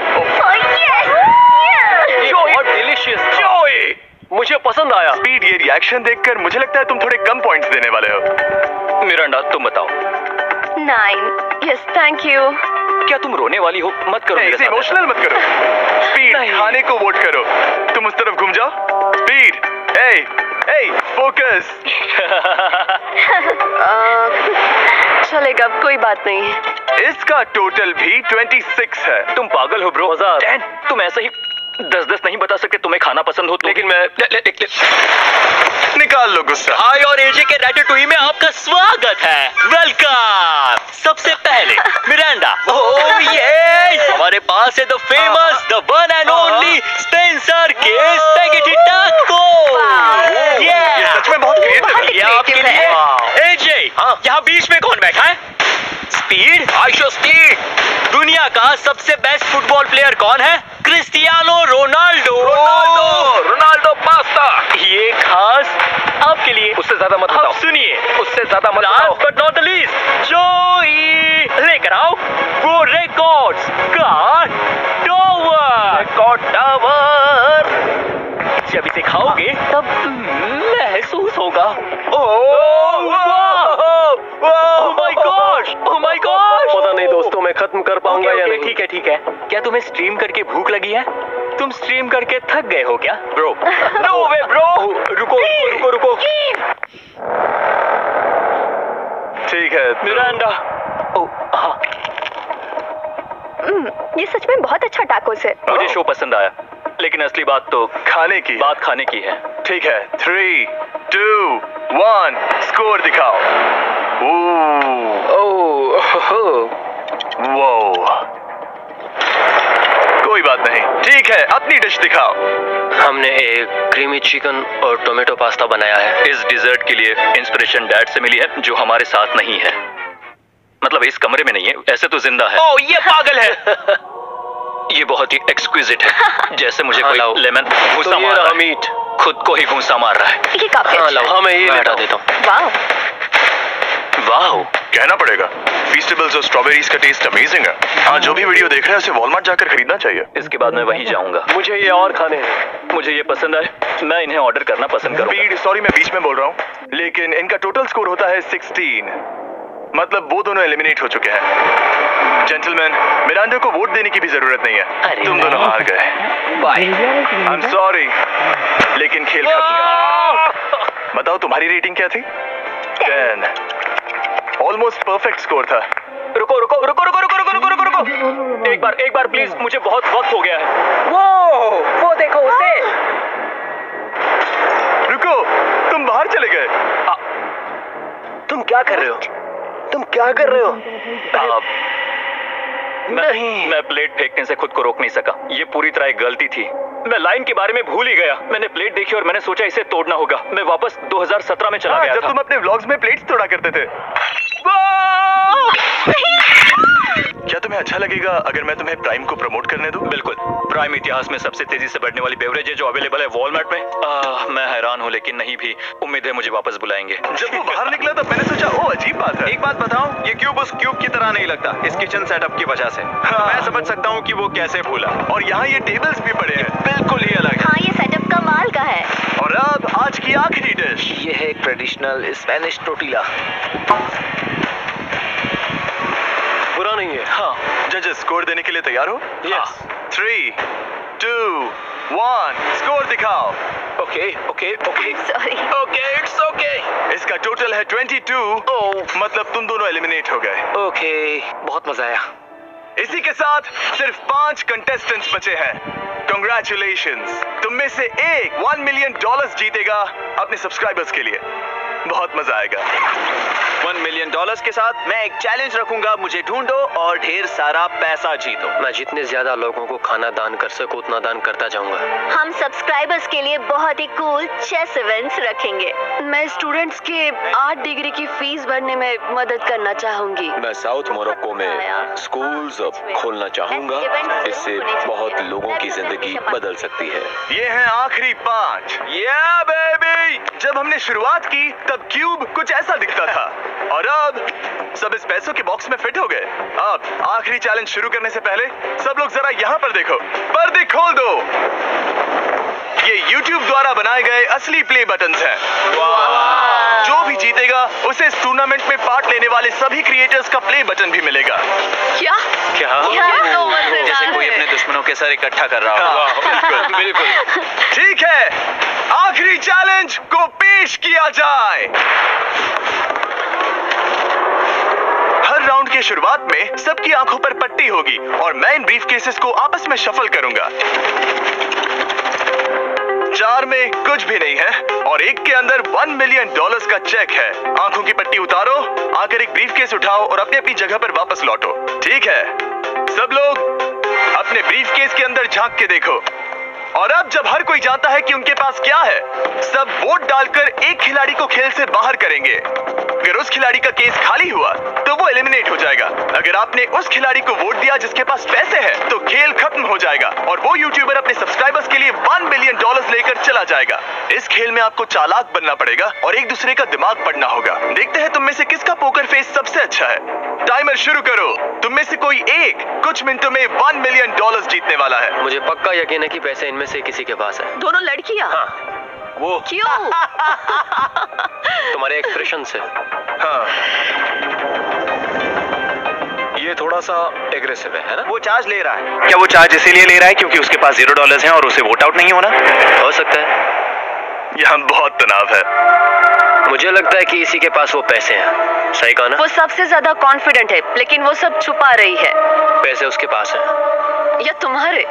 S3: ये बहुत डिलीशियस। जोई, मुझे पसंद आया।
S1: स्पीड, ये रिएक्शन देखकर मुझे लगता है तुम थोड़े कम पॉइंट्स देने वाले हो।
S3: मिरांडा, तुम बताओ।
S5: 9। Yes, thank you.
S3: क्या तुम रोने वाली हो? मत करो मेरे
S1: इसे
S3: साथ ऐसा।
S1: इमोशनल मत करो। स्पीड, खाने को वोट करो। तुम उस तरफ घूम जाओ। स्पीड, ए, फोकस।
S5: चलेगा, कोई बात नहीं है।
S1: इसका टोटल भी 26 है।
S3: तुम पागल हो ब्रो। डैन, तुम ऐसे ही 10-10 नहीं बता सकते। तुम्हें खाना पसंद हो तो। लेकिन मैं
S1: निकाल लो गुस्सा।
S2: हाय और एजे के रैटेटुई में आपका स्वागत है। वेलकम। सबसे पहले मिरांडा। ओह ये हमारे पास है the famous, the one and only Spencer के स्पैगेटी टाको।
S1: ये सच में बहुत क्रिएटिव है।
S2: ये आपके लिए। एजे, यहाँ बीच में कौन बैठा है? स्पीड। ISEER speed. दुनिया का सबसे बेस्ट फुटबॉल प्लेयर कौन है? Cristiano Ronaldo.
S7: Ronaldo pasta.
S2: ये खास आपके लिए।
S7: उससे ज्यादा मत बताओ।
S2: अब सुनिए,
S7: उससे ज्यादा मत बताओ।
S2: Last but not the least, जोई। लेकर आओ वो जब इसे खाओगे तब महसूस होगा। Oh my God!
S8: पता नहीं दोस्तों मैं खत्म कर पाऊंगा या नहीं।
S2: ठीक है ठीक है। क्या तुम्हें स्ट्रीम करके भूख लगी है? तुम स्ट्रीम करके थक गए हो क्या ब्रो? No way bro. रुको रुको रुको।
S1: ठीक है
S2: मिरांडा। ओह हाँ,
S5: ये सच में बहुत अच्छा टाकोस है।
S3: मुझे शो पसंद आया, लेकिन असली बात तो
S1: खाने की
S3: बात खाने की है।
S1: ठीक है 3, 2, 1 स्कोर दिखाओ। वो कोई बात नहीं, ठीक है अपनी डिश दिखाओ।
S8: हमने एक क्रीमी चिकन और टोमेटो पास्ता बनाया है।
S3: इस डिजर्ट के लिए इंस्पिरेशन डैड से मिली है, जो हमारे साथ नहीं है। मतलब इस कमरे में नहीं है, ऐसे तो जिंदा है।
S2: ओह ये पागल है।
S3: ये बहुत ही एक्सक्विजिट है, जैसे मुझे कोई
S8: लाओ।
S3: लेमन
S8: तो
S3: घूंसा
S8: ये
S3: मार
S8: रहा
S3: रहा है।
S8: मीट।
S3: खुद को ही घूंसा मार रहा है।
S5: ये काफी
S8: हाँ
S5: अच्छा
S8: लाओ, हाँ मैं ये हटा देता हूँ।
S5: है। वाह,
S3: वाह,
S1: कहना पड़ेगा फीस्टेबल्स और स्ट्रॉबेरीज का टेस्ट अमेजिंग है। हाँ जो भी वीडियो देख रहा है उसे वॉलमार्ट जाकर खरीदना चाहिए।
S3: इसके बाद मैं वहीं जाऊंगा।
S8: मुझे ये और खाने हैं।
S3: मुझे ये पसंद आए, मैं इन्हें ऑर्डर करना पसंद करूंगा।
S1: स्पीड सॉरी मैं बीच में बोल रहा हूँ, लेकिन इनका टोटल स्कोर होता है 16। मतलब वो दोनों एलिमिनेट हो चुके हैं। जेंटलमैन, मिरांडा को वोट देने की भी जरूरत नहीं है, तुम दोनों हार गए।
S2: बाय।
S1: आई एम सॉरी, लेकिन खेल खत्म। बताओ तुम्हारी रेटिंग क्या थी? 10। ऑलमोस्ट परफेक्ट स्कोर था।
S2: रुको रुको रुको रुको रुको रुको रुको रुको। एक बार प्लीज, मुझे बहुत वक्त हो गया है। वो देखो उसे।
S1: रुको, तुम बाहर चले गए।
S8: तुम क्या कर रहे हो? तुम क्या कर रहे हो?
S3: मैं प्लेट फेंकने से खुद को रोक नहीं सका। ये पूरी तरह एक गलती थी। मैं लाइन के बारे में भूल ही गया। मैंने प्लेट देखी और मैंने सोचा इसे तोड़ना होगा। मैं वापस 2017 में चला गया
S1: जब
S3: था।
S1: तुम अपने व्लॉग्स में प्लेट्स तोड़ा करते थे। क्या तुम्हें अच्छा लगेगा अगर मैं तुम्हें प्राइम को प्रमोट करने दूं?
S3: बिल्कुल। प्राइम इतिहास में सबसे तेजी से बढ़ने वाली बेवरेज है जो अवेलेबल है वॉलमार्ट में। मैं हैरान हूँ, लेकिन नहीं भी। उम्मीद है मुझे वापस बुलाएंगे।
S1: जब वो बाहर निकला तब मैंने सोचा ओ अजीब बात है।
S6: एक बात बताऊं, ये क्यूब उस क्यूब की तरह नहीं लगता इस किचन सेटअप की वजह से। मैं समझ सकता हूँ कि वो कैसे भूला।
S1: और यहाँ ये टेबल्स भी पड़े हैं।
S6: बिल्कुल ही अलग है।
S4: हाँ ये सेटअप कमाल का है।
S1: और अब आज की आखिरी डिश।
S6: ये है एक ट्रेडिशनल स्पेनिश टोटीला। बुरा नहीं है।
S1: हाँ, जजेस स्कोर देने के लिए तैयार हो?
S6: यस।
S1: 3, 2, 1 स्कोर दिखाओ।
S6: Okay okay okay
S4: sorry.
S6: Okay it's okay.
S1: इसका टोटल है 22। मतलब तुम दोनों एलिमिनेट हो गए।
S6: ओके, बहुत मजा आया।
S1: इसी के साथ सिर्फ 5 कंटेस्टेंट्स बचे हैं। कंग्रेचुलेशंस, तुम में से एक $1 मिलियन जीतेगा अपने सब्सक्राइबर्स के लिए। बहुत मजा आएगा।
S6: $1 मिलियन के साथ मैं एक चैलेंज रखूंगा, मुझे ढूंढो और ढेर सारा पैसा जीतो। मैं जितने ज्यादा लोगों को खाना दान कर सकूं उतना दान करता जाऊंगा।
S4: हम सब्सक्राइबर्स के लिए बहुत ही कूल चेस इवेंट्स रखेंगे।
S5: मैं स्टूडेंट्स के 8 डिग्री की फीस भरने में मदद करना चाहूंगी।
S9: मैं साउथ मोरक्को में स्कूल्स खोलना चाहूंगा। इससे बहुत लोगों की जिंदगी बदल सकती है।
S1: ये हैं आखिरी 5। या बेबी, जब हमने शुरुआत की तब क्यूब कुछ ऐसा दिखता था और अब सब इस पैसों के बॉक्स में फिट हो गए। अब आखिरी चैलेंज शुरू करने से पहले सब लोग जरा यहाँ पर देखो। पर्दे खोल दो। ये YouTube द्वारा बनाए गए असली प्ले बटन्स हैं। जो भी जीतेगा उसे इस टूर्नामेंट में पार्ट लेने वाले सभी क्रिएटर्स का प्ले बटन भी मिलेगा।
S5: क्या?
S6: जैसे कोई अपने दुश्मनों के सर इकट्ठा कर रहा हो।
S1: बिल्कुल बिल्कुल। ठीक है, आखिरी चैलेंज को पेश किया जाए। हर राउंड की शुरुआत में सबकी आंखों पर पट्टी होगी और मैं इन ब्रीफ केसेस को आपस में शफल करूंगा। 4 में कुछ भी नहीं है और एक के अंदर $1 मिलियन का चेक है। आंखों की पट्टी उतारो, आकर एक ब्रीफ केस उठाओ और अपनी अपनी जगह पर वापस लौटो। ठीक है, सब लोग अपने ब्रीफ केस के अंदर झांक के देखो। और अब जब हर कोई जानता है कि उनके पास क्या है, सब वोट डालकर एक खिलाड़ी को खेल से बाहर करेंगे। अगर उस खिलाड़ी का केस खाली हुआ तो वो एलिमिनेट हो जाएगा। अगर आपने उस खिलाड़ी को वोट दिया जिसके पास पैसे हैं तो खेल खत्म हो जाएगा और वो यूट्यूबर अपने सब्सक्राइबर्स के लिए $1 मिलियन $1 लेकर चला जाएगा। इस खेल में आपको चालाक बनना पड़ेगा और एक दूसरे का दिमाग पढ़ना होगा। देखते हैं तुम में से किसका पोकर फेस सबसे अच्छा है। टाइमर शुरू करो। तुम में से कोई एक कुछ मिनटों में $1 मिलियन जीतने वाला है।
S6: मुझे पक्का यकीन है कि पैसे इनमें से किसी के पास है।
S5: दोनों लड़कियां?
S6: हाँ, वो
S5: क्यों?
S6: तुम्हारे एक्सप्रेशन से।
S9: हाँ, ये थोड़ा सा एग्रेसिव है ना?
S3: वो चार्ज ले रहा है। क्या वो चार्ज इसीलिए ले रहा है क्योंकि उसके पास $0 है और उसे वोट आउट नहीं होना?
S6: हो सकता है।
S1: यहाँ बहुत तनाव है।
S6: मुझे लगता है कि इसी के पास वो पैसे हैं। सही कहा ना?
S5: वो सबसे ज्यादा कॉन्फिडेंट है, लेकिन वो सब छुपा रही है।
S6: पैसे उसके पास हैं।
S5: या तुम्हारे?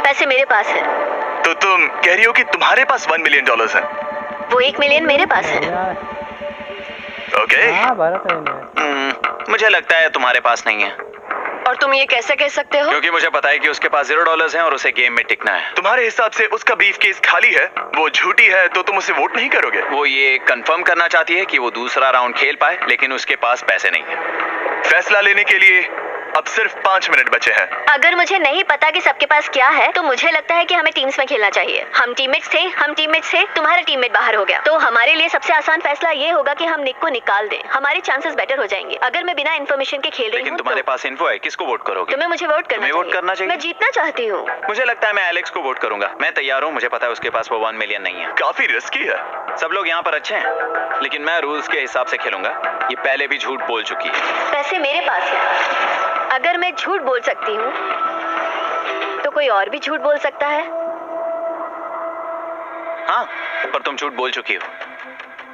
S4: पैसे मेरे पास है।
S1: तो तुम कह रही हो कि तुम्हारे पास $1 मिलियन है?
S4: वो 1 मिलियन मेरे पास है।
S1: ओके।
S3: मुझे लगता है तुम्हारे पास नहीं है।
S5: और तुम ये कैसे कह सकते हो?
S3: क्योंकि मुझे पता है कि उसके पास $0 है और उसे गेम में टिकना है।
S1: तुम्हारे हिसाब से उसका ब्रीफ केस खाली है, वो झूठी है, तो तुम उसे वोट नहीं करोगे?
S3: वो ये कंफर्म करना चाहती है कि वो दूसरा राउंड खेल पाए, लेकिन उसके पास पैसे नहीं है।
S1: फैसला लेने के लिए अब सिर्फ 5 मिनट बचे हैं।
S4: अगर मुझे नहीं पता कि सबके पास क्या है, तो मुझे लगता है कि हमें टीम्स में खेलना चाहिए। हम टीममेट्स थे, तुम्हारा टीममेट बाहर हो गया, तो हमारे लिए सबसे आसान फैसला ये होगा कि हम निक को निकाल दें। हमारे चांसेस बेटर हो जाएंगे। अगर मैं बिना इन्फॉर्मेशन के खेल रही
S3: लेकिन
S4: हूँ,
S3: तुम्हारे
S4: तो
S3: पास इन्फो है, किसको वोट करोगे?
S4: तुम्हें मुझे वोट करना
S3: तुम्हें वोट करना चाहिए।
S4: मैं जीतना चाहती हूँ।
S3: मुझे लगता है मैं एलेक्स को वोट करूंगा। मैं तैयार हूँ। मुझे पता है उसके पास वो 1 मिलियन नहीं है।
S1: काफी रिस्की है।
S3: सब लोग यहाँ पर अच्छे हैं, लेकिन मैं रूल्स के हिसाब से खेलूंगा। ये पहले भी झूठ बोल चुकी है।
S4: पैसे मेरे पास है। अगर मैं झूठ बोल सकती हूँ, तो कोई और भी झूठ बोल सकता है।
S3: हाँ, पर तुम झूठ बोल चुकी हो।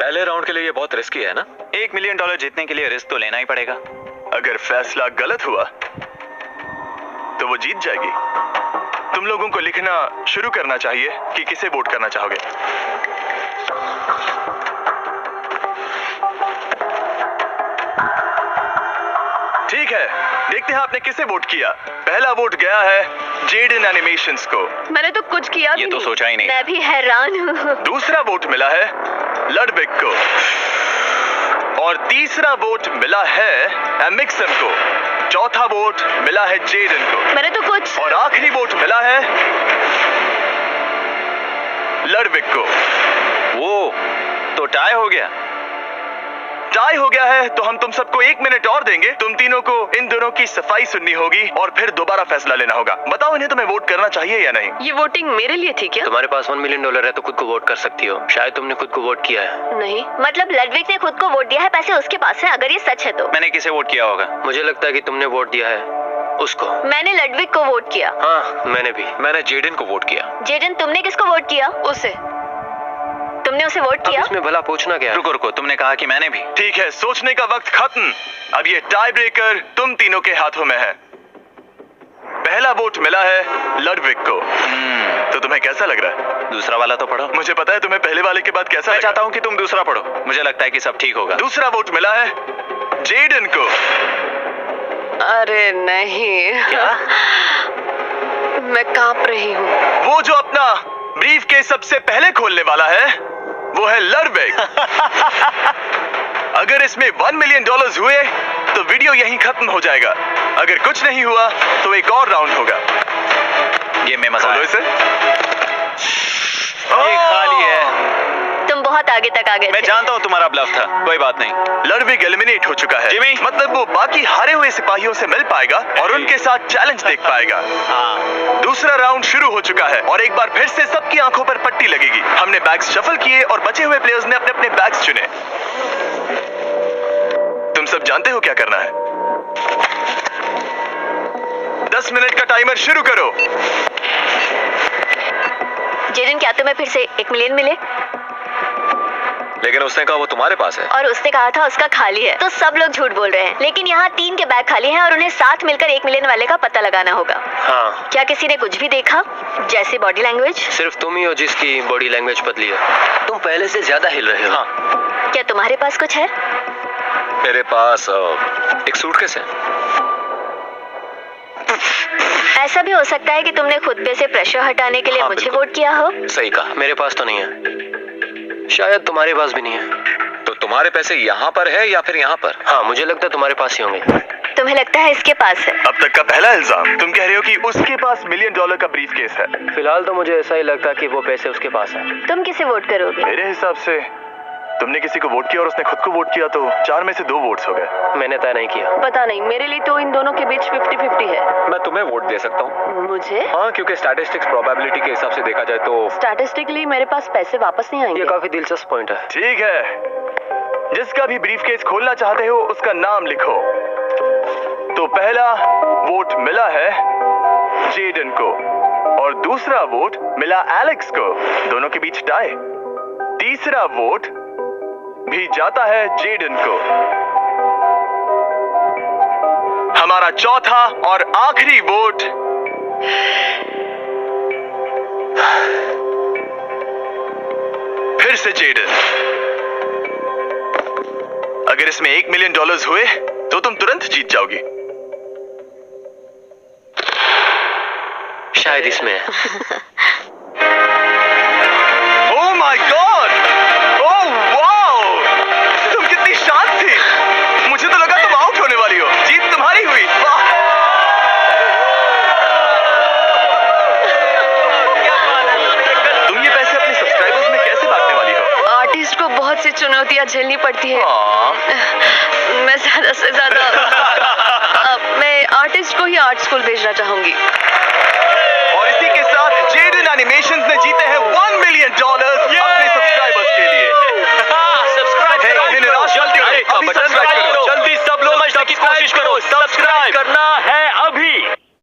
S9: पहले राउंड के लिए ये बहुत रिस्की है ना?
S3: $1 मिलियन जीतने के लिए रिस्क तो लेना ही पड़ेगा।
S1: अगर फैसला गलत हुआ तो वो जीत जाएगी। तुम लोगों को लिखना शुरू करना चाहिए कि किसे वोट करना चाहोगे। ठीक है, देखते हैं आपने किसे वोट किया। पहला वोट गया है जेडन एनिमेशंस को।
S5: मैंने तो कुछ किया भी
S3: ये तो
S5: नहीं।
S3: सोचा ही नहीं।
S4: मैं भी हैरान हूँ।
S1: दूसरा वोट मिला है लडविक को और तीसरा वोट मिला है एमिक्सन को। चौथा वोट मिला है जेडन को
S5: मैंने तो कुछ।
S1: और आखिरी वोट मिला है लडविक को।
S3: वो तो टाई हो गया।
S1: टाई हो गया है तो हम तुम सबको 1 मिनट और देंगे। तुम तीनों को इन दोनों की सफाई सुननी होगी और फिर दोबारा फैसला लेना होगा। बताओ इन्हें तुम्हें वोट करना चाहिए या नहीं।
S5: ये वोटिंग मेरे लिए थी क्या?
S6: तुम्हारे पास $1 मिलियन है तो खुद को वोट कर सकती हो। शायद तुमने खुद को वोट किया है।
S5: नहीं।
S4: मतलब लडविक ने खुद को वोट दिया है, पैसे उसके पास है। अगर ये सच है तो
S3: मैंने किसे वोट किया होगा?
S6: मुझे लगता है कि तुमने वोट दिया है उसको।
S4: मैंने लडविक को वोट किया।
S6: हाँ, मैंने भी।
S9: मैंने जेडन को वोट किया।
S4: जेडन, तुमने किसको वोट किया?
S5: उसे।
S4: तुमने उसे वोट
S6: अब
S4: किया?
S6: इसमें भला पूछना क्या है?
S3: रुको रुको, तुमने कहा कि मैंने भी।
S1: ठीक है, सोचने का वक्त खत्म। अब ये टाई ब्रेकर तुम तीनों के हाथों में है। पहला वोट मिला है लडविक को। तो तुम्हें कैसा लग रहा है?
S3: दूसरा वाला तो पढ़ो।
S1: मुझे पता है तुम्हें पहले वाले के बाद कैसा
S3: मैं
S1: लगा।
S3: चाहता हूँ कि तुम दूसरा पढ़ो। मुझे लगता है कि सब ठीक होगा।
S1: दूसरा वोट मिला है जेडन को।
S5: अरे नहीं। मैं कांप रही हूँ।
S1: वो जो अपना ब्रीफ के सबसे पहले खोलने वाला है वो है लडविक। अगर इसमें $1 मिलियन हुए तो वीडियो यहीं खत्म हो जाएगा। अगर कुछ नहीं हुआ तो एक और राउंड होगा।
S3: गेम में मजा
S1: खोलो
S3: आया।
S1: इसे।
S3: ये खाली है।
S4: तुम बहुत आगे तक आ गए
S3: मैं
S4: थे।
S3: जानता हूँ तुम्हारा ब्लफ था, कोई बात नहीं।
S1: लडविक एलिमिनेट हो चुका है।
S3: जिमी।
S1: मतलब वो बाकी हारे हुए सिपाहियों से मिल पाएगा और उनके साथ चैलेंज देख पाएगा।
S3: हाँ,
S1: दूसरा राउंड शुरू हो चुका है और एक बार फिर से सबकी आंखों पर पट्टी लगेगी। हमने बैग्स शफल किए और बचे हुए प्लेयर्स ने अपने अपने बैग्स चुने। तुम सब जानते हो क्या करना है। 10 मिनट का टाइमर शुरू करो।
S4: जेडन, क्या तुम्हें फिर से 1 मिलियन मिले?
S9: लेकिन उसने कहा वो तुम्हारे पास है।
S4: और उसने कहा था उसका खाली है। तो सब लोग झूठ बोल रहे हैं, लेकिन यहाँ 3 के बैग खाली हैं और उन्हें साथ मिलकर 1 मिलियन वाले का पता लगाना होगा।
S6: हाँ।
S4: क्या किसी ने कुछ भी देखा, जैसे बॉडी लैंग्वेज?
S6: सिर्फ तुम ही हो जिसकी बॉडी लैंग्वेज बदली है। तुम पहले से ज्यादा हिल रहे हो।
S3: हाँ।
S4: क्या तुम्हारे पास कुछ है?
S9: मेरे पास एक सूटकेस है।
S4: ऐसा भी हो सकता है कि तुमने खुद पे से प्रेशर हटाने के लिए
S9: हाँ,
S4: मुझे
S9: बिल्कुल।
S4: वोट किया हो।
S6: सही कहा। मेरे पास तो नहीं है। शायद तुम्हारे पास भी नहीं है।
S9: तो तुम्हारे पैसे यहाँ पर है या फिर यहाँ पर?
S6: हाँ, मुझे लगता है तुम्हारे पास ही होंगे।
S4: तुम्हें लगता है इसके पास है?
S1: अब तक का पहला इल्जाम, तुम कह रहे हो कि उसके पास $1 मिलियन का ब्रीफ केस है।
S6: फिलहाल तो मुझे ऐसा ही लगता कि वो पैसे उसके पास हैं।
S4: तुम किसे वोट करोगे?
S1: मेरे हिसाब से तुमने किसी को वोट किया और उसने खुद को वोट किया, तो 4 में से 2 वोट्स हो गए।
S6: मैंने तय नहीं किया।
S5: पता नहीं, मेरे लिए तो इन दोनों के बीच 50-50 है।
S3: मैं तुम्हें वोट दे सकता हूँ।
S5: मुझे
S3: हाँ, क्योंकि स्टैटिस्टिक्स प्रोबेबिलिटी के हिसाब से देखा जाए तो
S5: स्टैटिस्टिकली मेरे पास पैसे वापस नहीं आएंगे।
S6: ये काफी दिलचस्प पॉइंट है।
S1: ठीक है, जिसका भी ब्रीफ केस खोलना चाहते हो उसका नाम लिखो। तो पहला वोट मिला है जेडन को और दूसरा वोट मिला एलेक्स को। दोनों के बीच टाई। तीसरा वोट भी जाता है जेडन को। हमारा चौथा और आखिरी वोट फिर से जेडन। अगर इसमें $1 मिलियन हुए तो तुम तुरंत जीत जाओगी।
S6: शायद इसमें।
S1: Oh my God! Oh wow! तुम कितनी शांत थी। मुझे तो लगा तुम आउट होने वाली हो। जीत तुम्हारी हुई। वाह! तुम ये पैसे अपने सब्सक्राइबर्स में कैसे बांटने वाली हो?
S5: आर्टिस्ट को बहुत सी चुनौतियां झेलनी पड़ती है। मैं ज्यादा से ज्यादा मैं आर्टिस्ट को ही आर्ट स्कूल भेजना चाहूंगी।
S1: और इसी के साथ जेडन एनिमेशन